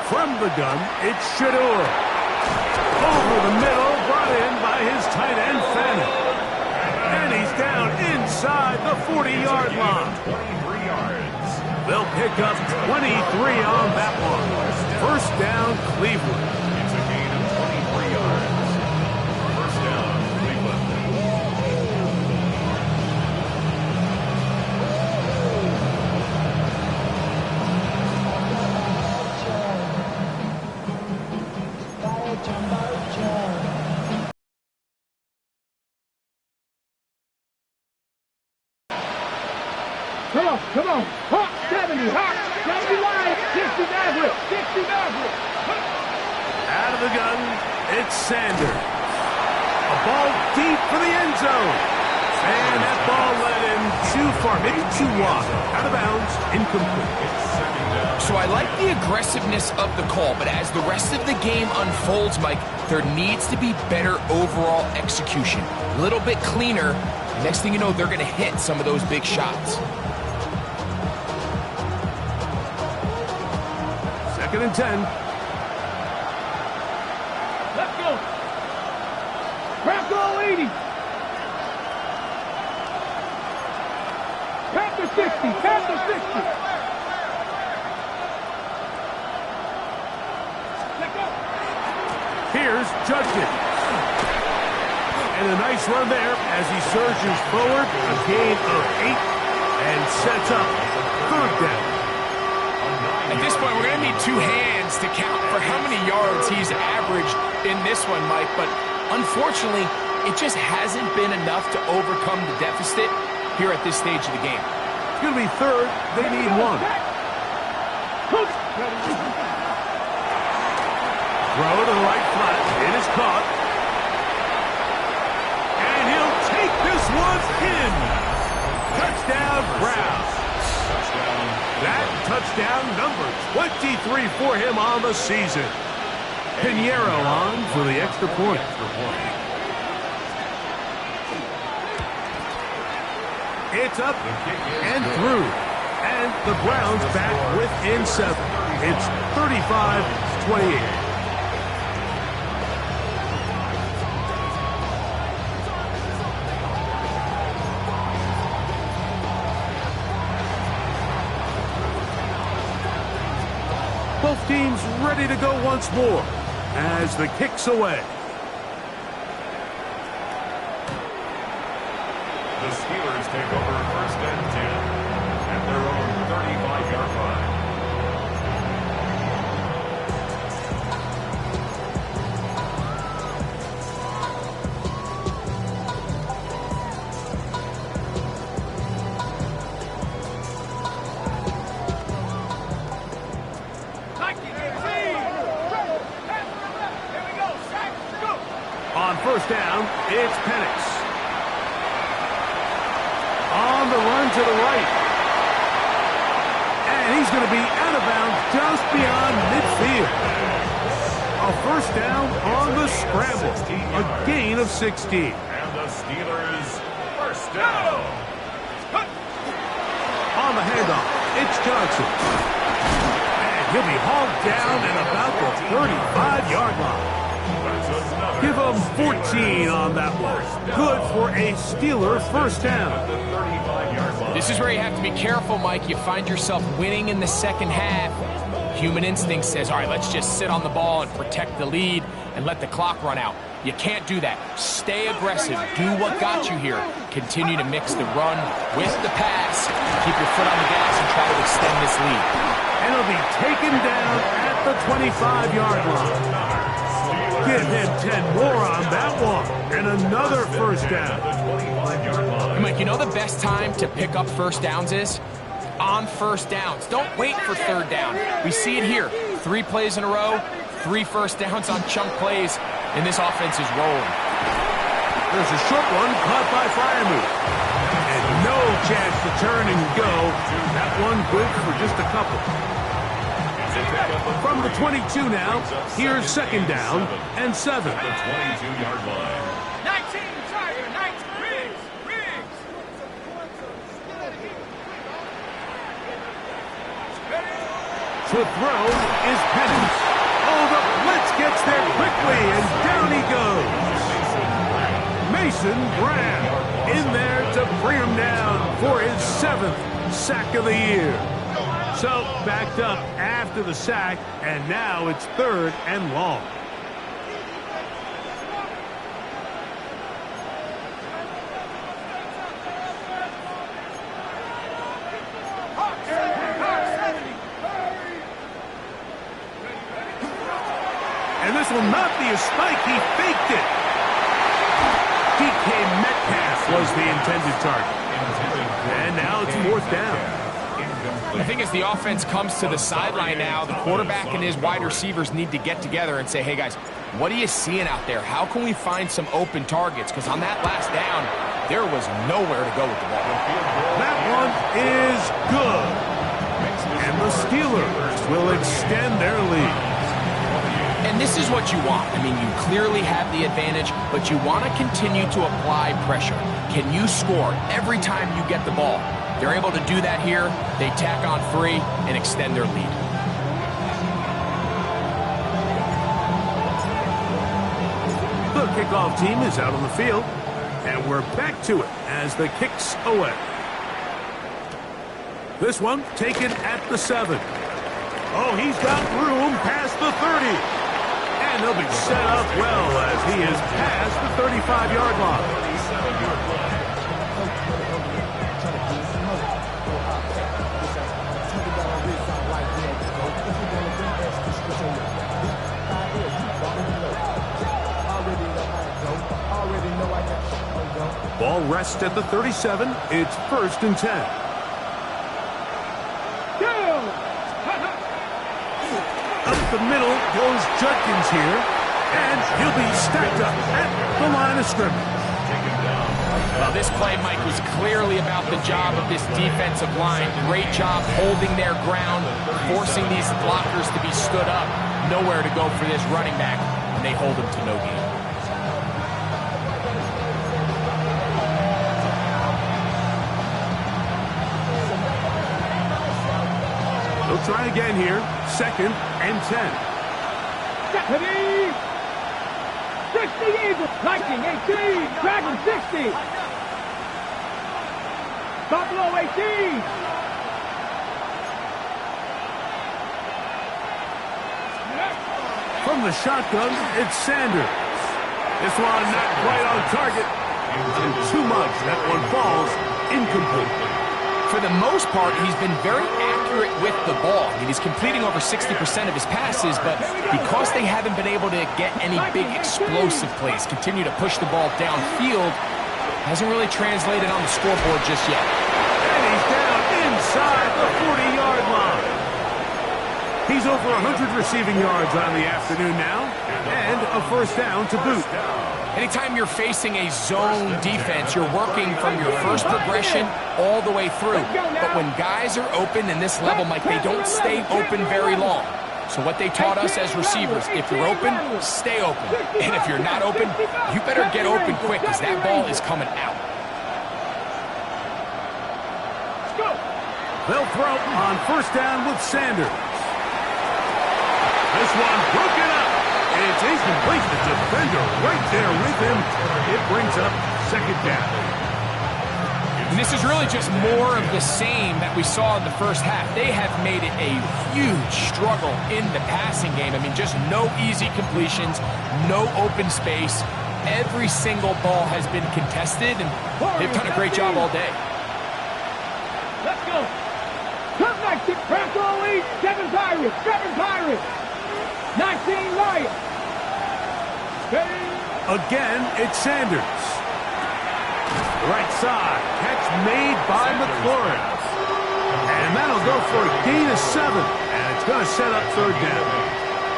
S3: From the gun, it's Shedeur. Over the middle, brought in by his tight end, Fannin. And he's down inside the 40-yard line.
S6: 23 yards.
S3: They'll pick up 23 on that one. First down, Cleveland.
S6: It's a gain of 23 yards. First down, Cleveland.
S5: Come on. Hawk 70, Hawk 70 line, 60 Maverick, 60 Maverick.
S3: Out of the gun, it's Sanders. A ball deep for the end zone. And that ball led in too far, maybe too wide. Out of bounds, incomplete.
S6: It's 2nd down.
S4: So I like the aggressiveness of the call, but as the rest of the game unfolds, Mike, there needs to be better overall execution. A little bit cleaner. Next thing you know, they're going to hit some of those big shots.
S3: 2nd and 10.
S5: Let's go. Bronco 80. Panther 60, Panther 60. Let go.
S3: Here's Judkins. And a nice run there as he surges forward. A gain of 8 and sets up 3rd down.
S4: At this point, we're going to need 2 hands to count for how many yards he's averaged in this one, Mike. But unfortunately, it just hasn't been enough to overcome the deficit here at this stage of the game.
S3: It's going to be 3rd. They need 1. Throw to the right flat. It is caught. And he'll take this one in. Touchdown, Browns. That touchdown number 23 for him on the season. Pinheiro on for the extra point. It's up and through. And the Browns back within 7. It's 35-28. Both teams ready to go once more as the kick's away.
S6: The Steelers take over 1st and 10 at their own 35-yard line.
S3: On 1st down, it's Penix. On the run to the right. And he's going to be out of bounds just beyond midfield. A 1st down on the scramble. A gain of 16.
S6: And the Steelers 1st down.
S3: On the handoff, it's Johnson. And he'll be hauled down at about the 35-yard line. Give him 14 on that one. Good for a Steeler 1st down.
S4: This is where you have to be careful, Mike. You find yourself winning in the second half. Human instinct says, all right, let's just sit on the ball and protect the lead and let the clock run out. You can't do that. Stay aggressive. Do what got you here. Continue to mix the run with the pass. Keep your foot on the gas and try to extend this lead.
S3: And he'll be taken down at the 25-yard line. Give him 10 more on that one. And another first down.
S4: Mike, you know the best time to pick up first downs is? On first downs. Don't wait for third down. We see it here. 3 plays in a row, 3 first downs on chunk plays, and this offense is rolling.
S3: There's a short one caught by Freiermuth. And no chance to turn and go. That one good for just a couple. From the 22 now, here's second down and 7.
S6: The 22-yard line.
S5: 19, Tiger, 19, Riggs.
S3: To throw is Penance. Oh, the blitz gets there quickly, and down he goes. Mason Graham in there to bring him down for his 7th sack of the year. So backed up after the sack, and now it's 3rd and long. And this will not be a spike. He faked it. DK Metcalf was the intended target. And now it's 4th down.
S4: I think as the offense comes to the sideline now, the quarterback and his wide receivers need to get together and say, hey, guys, what are you seeing out there? How can we find some open targets? Because on that last down, there was nowhere to go with the ball.
S3: That one is good. And the Steelers will extend their lead.
S4: And this is what you want. I mean, you clearly have the advantage, but you want to continue to apply pressure. Can you score every time you get the ball? They're able to do that here. They tack on 3 and extend their lead.
S3: The kickoff team is out on the field, and we're back to it as the kick's away. This one taken at the 7. Oh, he's got room past the 30. And he'll be set up well as he is past the 35-yard line. Ball rests at the 37. It's 1st and 10. Up the middle goes Judkins here, and he'll be stacked up at the line of scrimmage.
S4: Well, this play, Mike, was clearly about the job of this defensive line. Great job holding their ground, forcing these blockers to be stood up. Nowhere to go for this running back, and they hold him to no gain.
S3: They'll try again here. 2nd and 10.
S5: Stephanie! 60 Eagles! 19, 18! Dragon 60! Buffalo 18!
S3: From the shotgun, it's Sanders. This one not quite on target. And too much. That one falls incomplete.
S4: For the most part, he's been very accurate with the ball. I mean, he's completing over 60% of his passes, but because they haven't been able to get any big explosive plays, continue to push the ball downfield, hasn't really translated on the scoreboard just yet.
S3: And he's down inside the 40-yard line. He's over 100 receiving yards on the afternoon now, and a 1st down to boot.
S4: Anytime you're facing a zone defense, you're working from your first progression all the way through. But when guys are open in this level, Mike, they don't stay open very long. So what they taught us as receivers, if you're open, stay open. And if you're not open, you better get open quick because that ball is coming out.
S3: They'll throw on 1st down with Sanders. This one broken up. It's incomplete. The defender right there with him. It brings up 2nd down.
S4: And this is really just more of the same that we saw in the first half. They have made it a huge struggle in the passing game. I mean, just no easy completions, no open space. Every single ball has been contested, and they've done a great job all day.
S5: Let's go. Come next to Crackle Elite. 7 Pirates. 19 Lions.
S3: Again, it's Sanders. Right side, catch made by McLaurin. And that'll go for a gain of 7. And it's going to set up third down.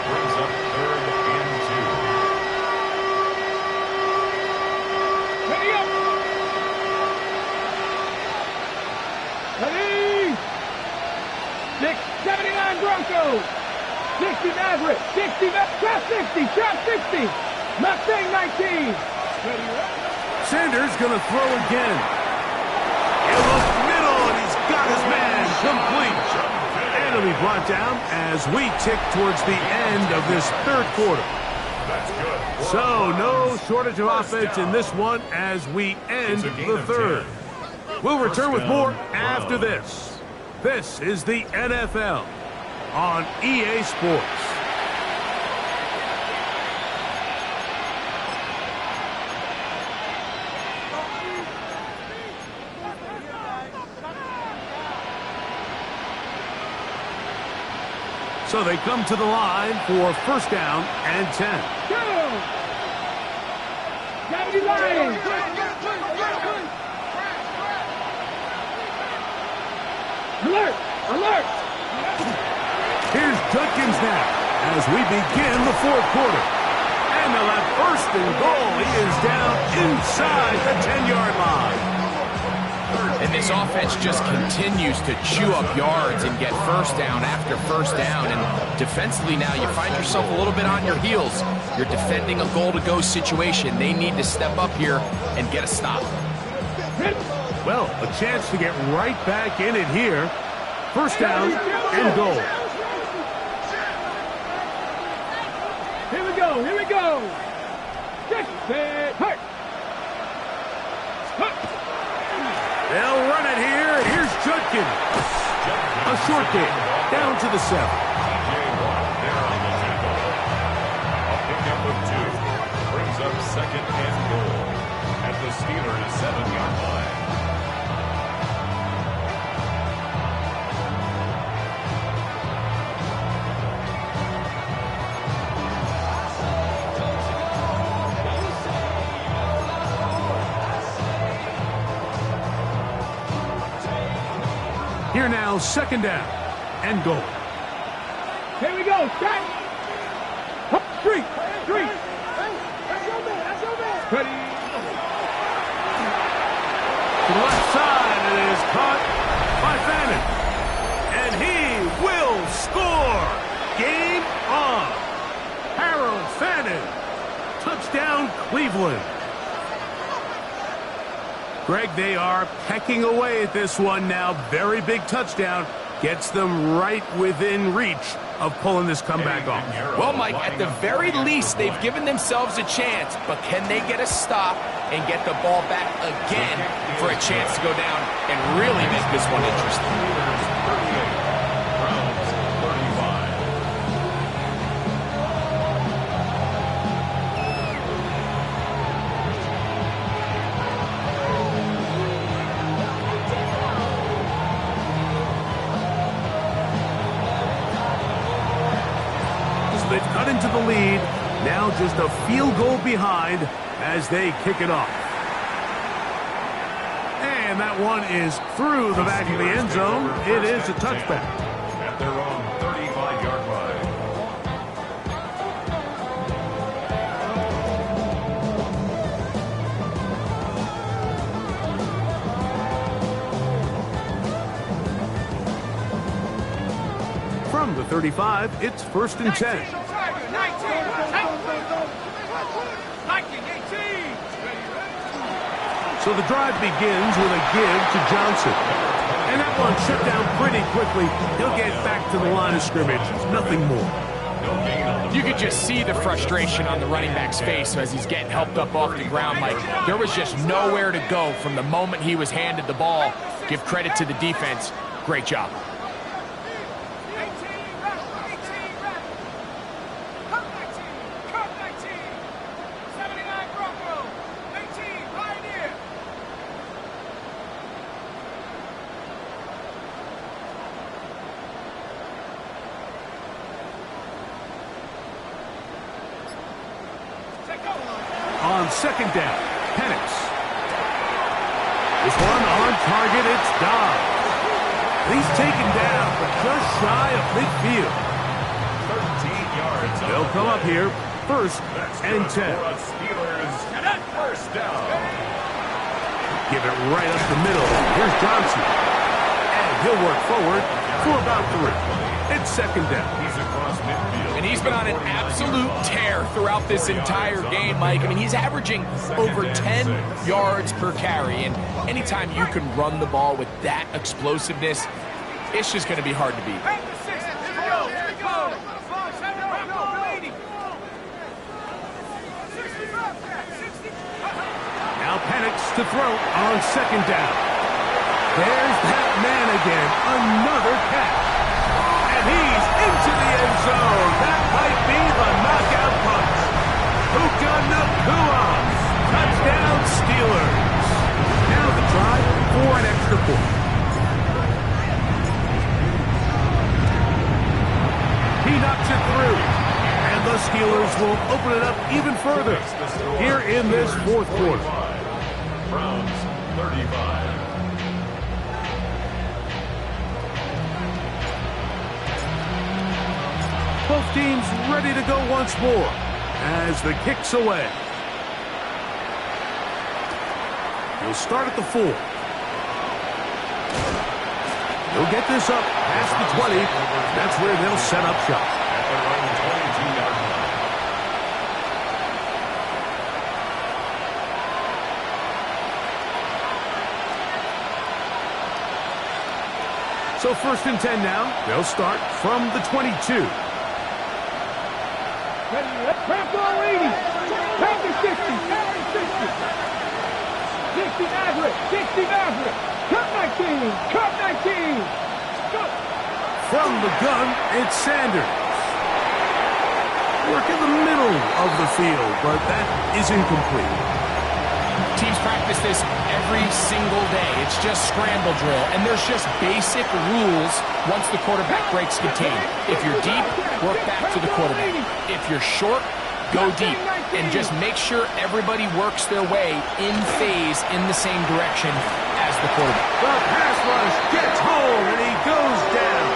S6: Brings up 3rd and 2.
S5: Ready up. Ready. 679 Broncos. 60 Maverick. 60 trap 60. Trap 60. Mustang 19.
S3: Sanders going to throw again. He'll look middle, and he's got his man complete. And he'll be brought down as we tick towards the end of this third quarter.
S6: That's good.
S3: So no shortage of offense in this one as we end the third. We'll return with more after this. This is the NFL on EA Sports. So they come to the line for first down and 10.
S5: Go! Gravity line! Alert! Alert!
S3: Here's Judkins now as we begin the fourth quarter. And they'll have first and goal. He is down inside the 10-yard line.
S4: And this offense just continues to chew up yards and get first down after first down. And defensively now, you find yourself a little bit on your heels. You're defending a goal-to-go situation. They need to step up here and get a stop.
S3: Well, a chance to get right back in it here. First down and goal.
S5: Here we go, here we go. Six, hurt.
S3: They'll run it here, and here's Judkins. A short gain, down to the 7.
S6: TJ Watt there on the tackle. A pickup of 2. Brings up 2nd and goal at the Steelers' 7-yard line.
S3: Here now, second down and goal.
S5: Here we go, start. Street, street. Ready.
S3: To the left side, it is caught by Fannin. And he will score. Game on. Harold Fannin. Touchdown, Cleveland. Greg, they are pecking away at this one now. Very big touchdown. Gets them right within reach of pulling this comeback off.
S4: Well, Mike, at the very least, they've given themselves a chance, but can they get a stop and get the ball back again for a chance to go down and really make this one interesting?
S6: 38, Browns 35.
S3: They've cut into the lead. Now just a field goal behind as they kick it off. And that one is through the back of the end zone. It is a touchback.
S6: At their own 35-yard line.
S3: From the 35, it's first and 10.
S5: 19, 18.
S3: So the drive begins with a give to Johnson. And that one shut down pretty quickly. He'll get back to the line of scrimmage. Nothing more.
S4: You could just see the frustration on the running back's face as he's getting helped up off the ground. Like, there was just nowhere to go from the moment he was handed the ball. Give credit to the defense. Great job.
S5: Take off.
S3: second down. Penix. This one on target. It's Dobbs. He's taken down, but just shy of midfield.
S6: 13 yards.
S3: They'll come up here, 1st and 10.
S6: Steelers, first down.
S3: Give it right up the middle. Here's Johnson. And he'll work forward for about 3. It's second down.
S6: He's across midfield.
S4: And he's been on an absolute tear throughout this entire game, Mike. I mean, he's averaging over 10 yards per carry. And anytime you can run the ball with that explosiveness, it's just going to be hard to beat.
S3: Now Penix to throw on second down. There's that man again. Another catch. And he's into the end zone. That might be the knockout punch. Puka Nacua. Touchdown Steelers. Now the try for an extra point. He knocks it through. And the Steelers will open it up even further here in this fourth quarter.
S6: Browns 35.
S3: Both teams ready to go once more as the kick's away. He'll start at the 4. He'll get this up past the 20. That's where they'll set up shop.
S6: At their own 22-yard line.
S3: So 1st and 10 now. They'll start from the 22.
S5: Craft on 80. Craft to 60. 60 Maverick. 60 Maverick. Cut 19. Cut 19. Go.
S3: From the gun, it's Sanders. Work in the middle of the field, but that is incomplete.
S4: Teams practice this every single day. It's just scramble drill, and there's just basic rules once the quarterback breaks contain. If you're deep, work back to the quarterback. If you're short, go deep, and just make sure everybody works their way in phase in the same direction as the quarterback.
S3: The pass rush gets home, and he goes down.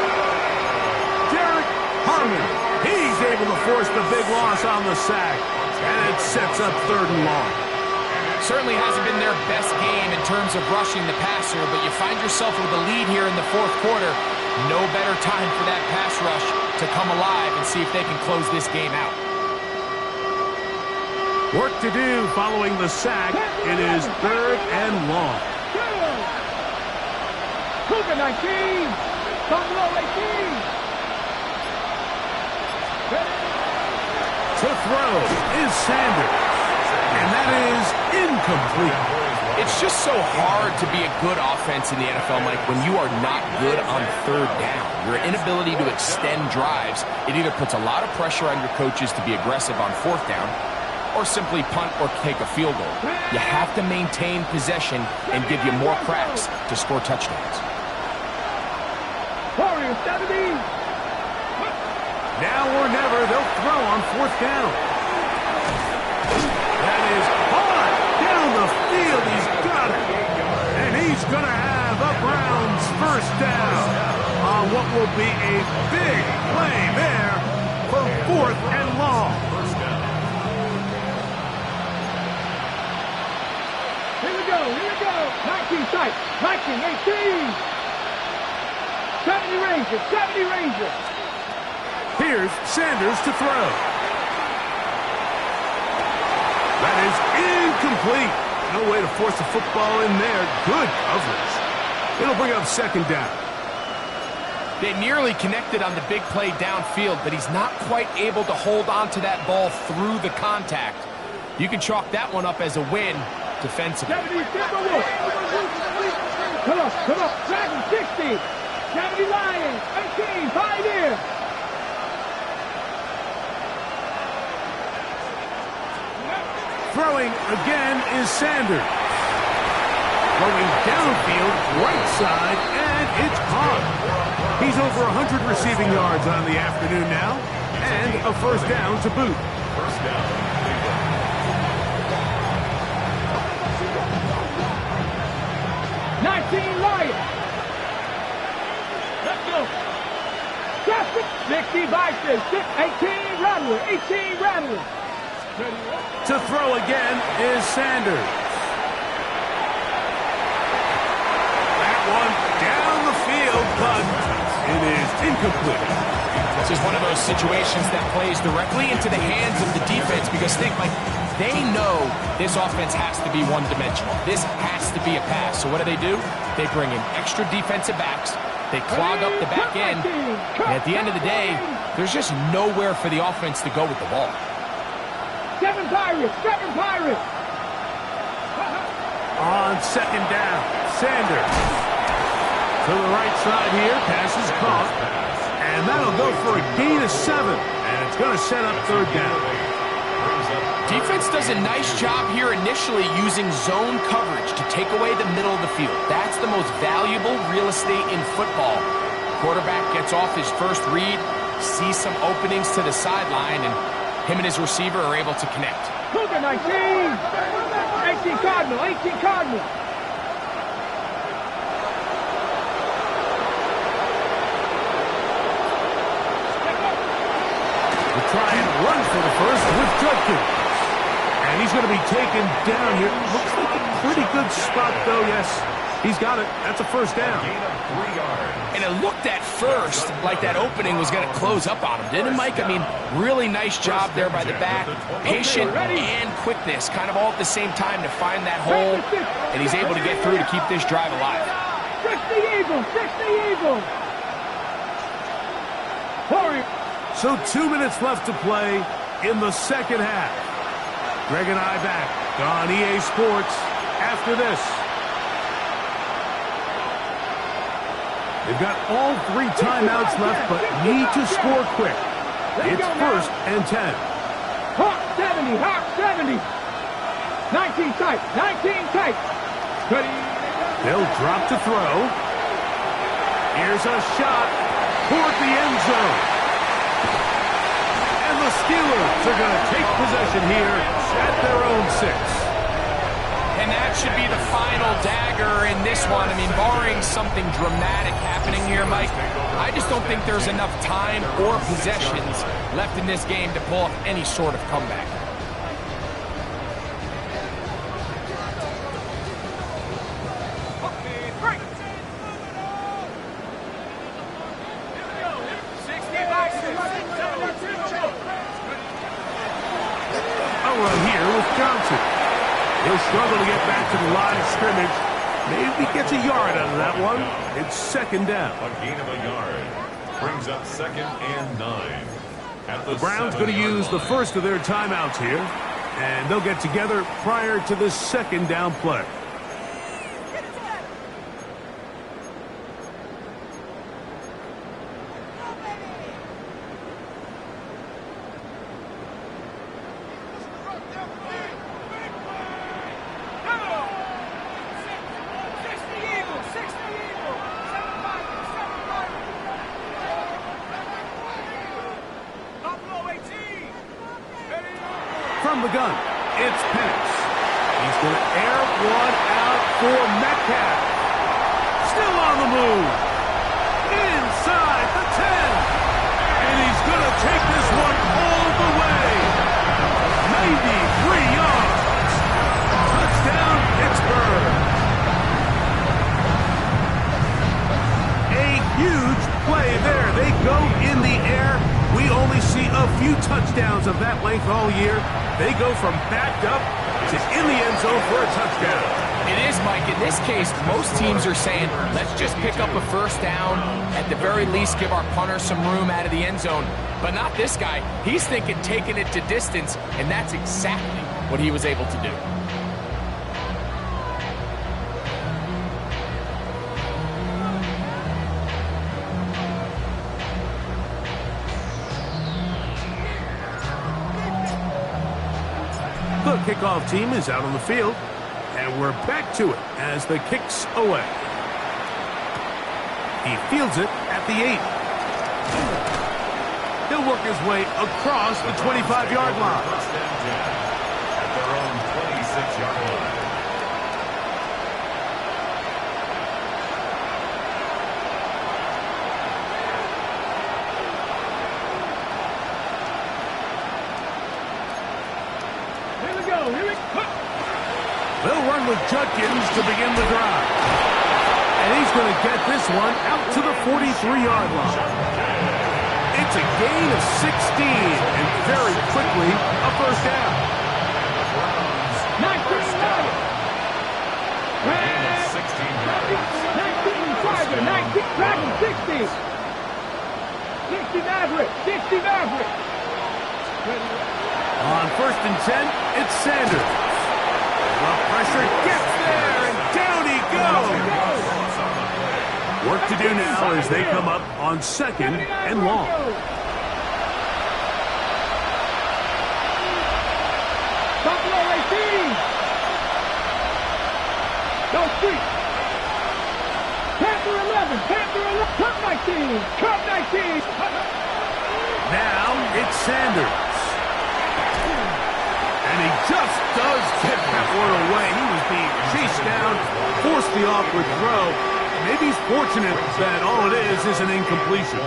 S3: Derek Harmon, he's able to force the big loss on the sack, and it sets up 3rd and long.
S4: Certainly hasn't been their best game in terms of rushing the passer, but you find yourself with a lead here in the 4th quarter. No better time for that pass rush to come alive and see if they can close this game out.
S3: Work to do following the sack. It is 3rd and long.
S5: Puka 19. Come low 18.
S3: To throw is Sanders. And that is incomplete.
S4: It's just so hard to be a good offense in the NFL, Mike, when you are not good on 3rd down. Your inability to extend drives, it either puts a lot of pressure on your coaches to be aggressive on 4th down or simply punt or take a field goal. You have to maintain possession and give you more cracks to score touchdowns.
S5: Warriors 70.
S3: Now or never, they'll throw on 4th down. That is hard down the field. He's got it. And he's going to have a Browns 1st down on what will be a big play there for 4th and long.
S5: Here we go. 19 sight. 19, 18. 70 Rangers. 70 Rangers.
S3: Here's Sanders to throw. That is incomplete. No way to force the football in there. Good coverage. It'll bring up 2nd down.
S4: They nearly connected on the big play downfield, but he's not quite able to hold on to that ball through the contact. You can chalk that one up as a win defensively.
S5: 70 Timberwolves. Come on. Dragon 60. 70 Lions. 18. Pioneer.
S3: Throwing again is Sanders. Throwing downfield, right side, and it's caught. He's over 100 receiving yards on the afternoon now, and a 1st down to boot.
S6: 1st down.
S5: Vices, 18 Rattler, 18 Rattler.
S3: To throw again is Sanders. That one down the field, but it is incomplete.
S4: This is one of those situations that plays directly into the hands of the defense because they know this offense has to be one-dimensional. This has to be a pass. So what do? They bring in extra defensive backs. They clog up the back end. And at the end of the day, there's just nowhere for the offense to go with the ball.
S5: 7 Pirates.
S3: On second down, Sanders. To the right side here, pass is caught. And that'll go for a gain of 7. And it's going to set up third down.
S4: Defense does a nice job here initially using zone coverage to take away the middle of the field. That's the most valuable real estate in football. Quarterback gets off his first read, sees some openings to the sideline, and him and his receiver are able to connect.
S5: Cougar 19. 18 Cardinal, 18 Cardinal.
S3: Try and run for the first with Judkins. And he's going to be taken down here. Looks like a pretty good spot, though. Yes, he's got it. That's a first down.
S4: And it looked at first like that opening was going to close up on him, didn't it, Mike? I mean, really nice job there by the back. Patient and quickness, kind of all at the same time to find that hole. And he's able to get through to keep this drive alive.
S5: 60 Eagles. Hurry.
S3: So 2 minutes left to play in the second half. Greg and I back on EA Sports after this. They've got all 3 timeouts left, but need to score quick. It's first and 10.
S5: Hawk 70. 19 tight.
S3: They'll drop to throw. Here's a shot toward the end zone. And the Steelers are going to take possession here at their own 6.
S4: And that should be the final dagger in this one. I mean, barring something dramatic happening here, Mike, I just don't think there's enough time or possessions left in this game to pull off any sort of comeback.
S3: He'll struggle to get back to the line of scrimmage. Maybe gets a yard out of that one. It's second down.
S6: A gain of a yard brings up 2nd and 9.
S3: The Browns going to use the first of their timeouts here, and they'll get together prior to the second down play. From the gun, it's Penix. He's going to air one out for Metcalf. Still on the move. Inside the 10. And he's going to take this one all the way. 93 yards. Touchdown, Pittsburgh. A huge play there. They go in the air. We only see a few touchdowns of that length all year. They go from backed up to in the end zone for a touchdown.
S4: It is, Mike. In this case, most teams are saying, let's just pick up a first down. At the very least, give our punter some room out of the end zone. But not this guy. He's thinking taking it to distance, and that's exactly what he was able to do.
S3: The kickoff team is out on the field, and we're back to it as the kick's away. He fields it at the 8. He'll work his way across the 25-yard line.
S6: First and 10 at their own 26-yard line.
S3: They'll run with Judkins to begin the drive. And he's going to get this one out to the 43-yard line. It's a gain of 16, and very quickly, a first down.
S5: 19 yards. 19 Tiger, 19 Dragon, 60. 60 Maverick, 60 Maverick.
S3: On 1st and 10, it's Sanders. The pressure gets there, and down he goes. Work to do now as they come up on 2nd and long.
S5: Buffalo 18. Go street. Panther 11, Panther 11. Cup 19, Cup 19.
S3: Now it's Sanders. And he just does get that one away. He was being chased down, forced the awkward throw. Maybe he's fortunate that all it is an incompletion.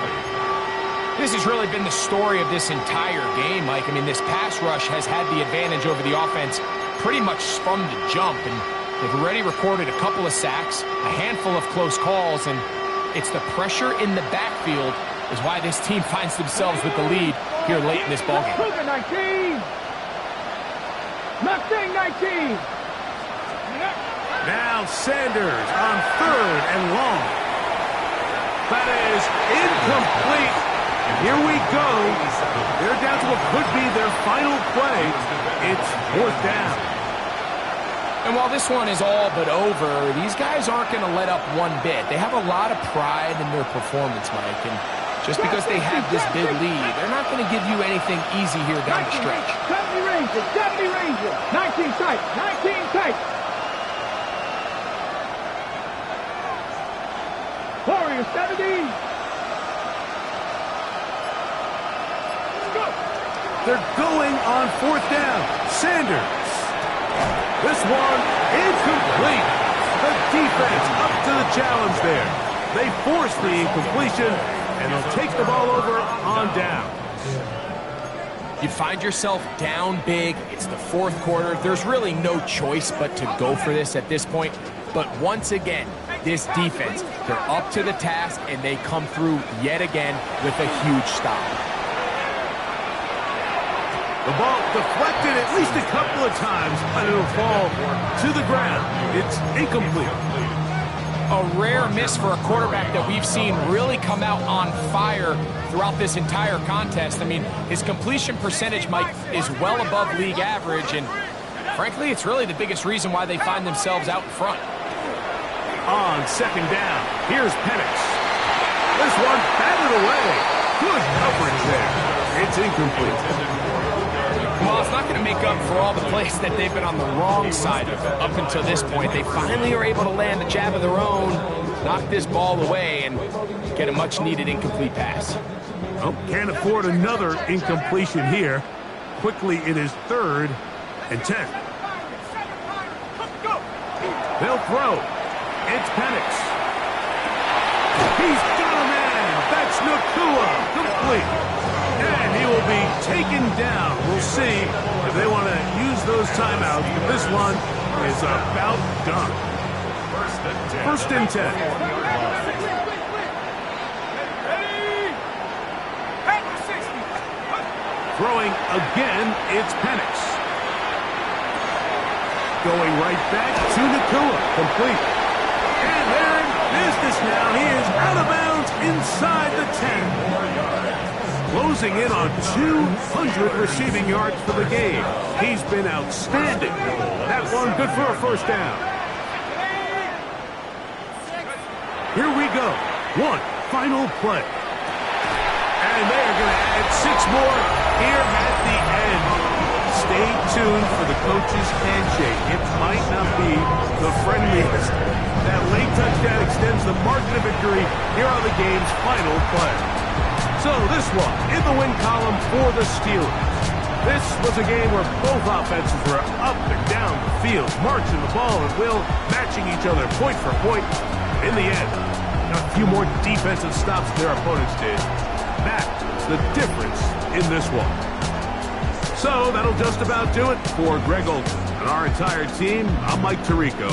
S4: This has really been the story of this entire game, Mike. I mean, this pass rush has had the advantage over the offense pretty much from the jump, and they've already recorded a couple of sacks, a handful of close calls, and it's the pressure in the backfield is why this team finds themselves with the lead here late in this ballgame.
S5: Cougar 19. Mustang 19.
S3: Now Sanders on 3rd and long. That is incomplete. And here we go. They're down to what could be their final play. It's 4th down.
S4: And while this one is all but over, these guys aren't going to let up one bit. They have a lot of pride in their performance, Mike. And just because they have this big lead, they're not going to give you anything easy here down the stretch.
S5: 70 Ranger, 70 Ranger. 19 tight, 19 tight. Warrior 70. Go.
S3: They're going on 4th down. Sanders. This one incomplete. The defense up to the challenge there. They force the incompletion, and they'll take the ball over on down.
S4: You find yourself down big. It's the 4th quarter. There's really no choice but to go for this at this point. But once again, this defense, they're up to the task, and they come through yet again with a huge stop.
S3: The ball deflected at least a couple of times, but it'll fall to the ground. It's incomplete.
S4: A rare miss for a quarterback that we've seen really come out on fire throughout this entire contest. I mean, his completion percentage, Mike, is well above league average, and frankly, it's really the biggest reason why they find themselves out in front.
S3: On 2nd down, here's Penix. This one batted away. Good coverage there. It's incomplete.
S4: Well, it's not going to make up for all the plays that they've been on the wrong side of it up until this point. They finally are able to land a jab of their own, knock this ball away, and get a much-needed incomplete pass.
S3: Oh, can't afford another incompletion here. Quickly, it is 3rd and 10. They'll throw. It's Penix. He's got a man. That's Nacua. Complete. And he will be taken down. We'll see if they want to use those timeouts. But this one is about done. 1st and 10. Throwing again, it's Penix. Going right back to Nacua. Complete. And they're in business now. He is out of bounds inside the 10. Closing in on 200 receiving yards for the game. He's been outstanding. That one good for a first down. Here we go. One final play. And they are going to add 6 more here at the end. Stay tuned for the coach's handshake. It might not be the friendliest. That late touchdown extends the margin of victory here on the game's final play. So this one in the win column for the Steelers. This was a game where both offenses were up and down the field, marching the ball at will, matching each other point for point. In the end, a few more defensive stops their opponents did. That's the difference in this one. So that'll just about do it for Greg Olson and our entire team. I'm Mike Tirico.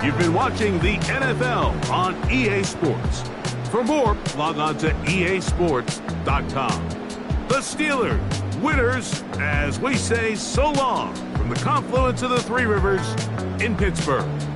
S3: You've been watching the NFL on EA Sports. For more, log on to easports.com. The Steelers, winners, as we say so long from the confluence of the Three Rivers in Pittsburgh.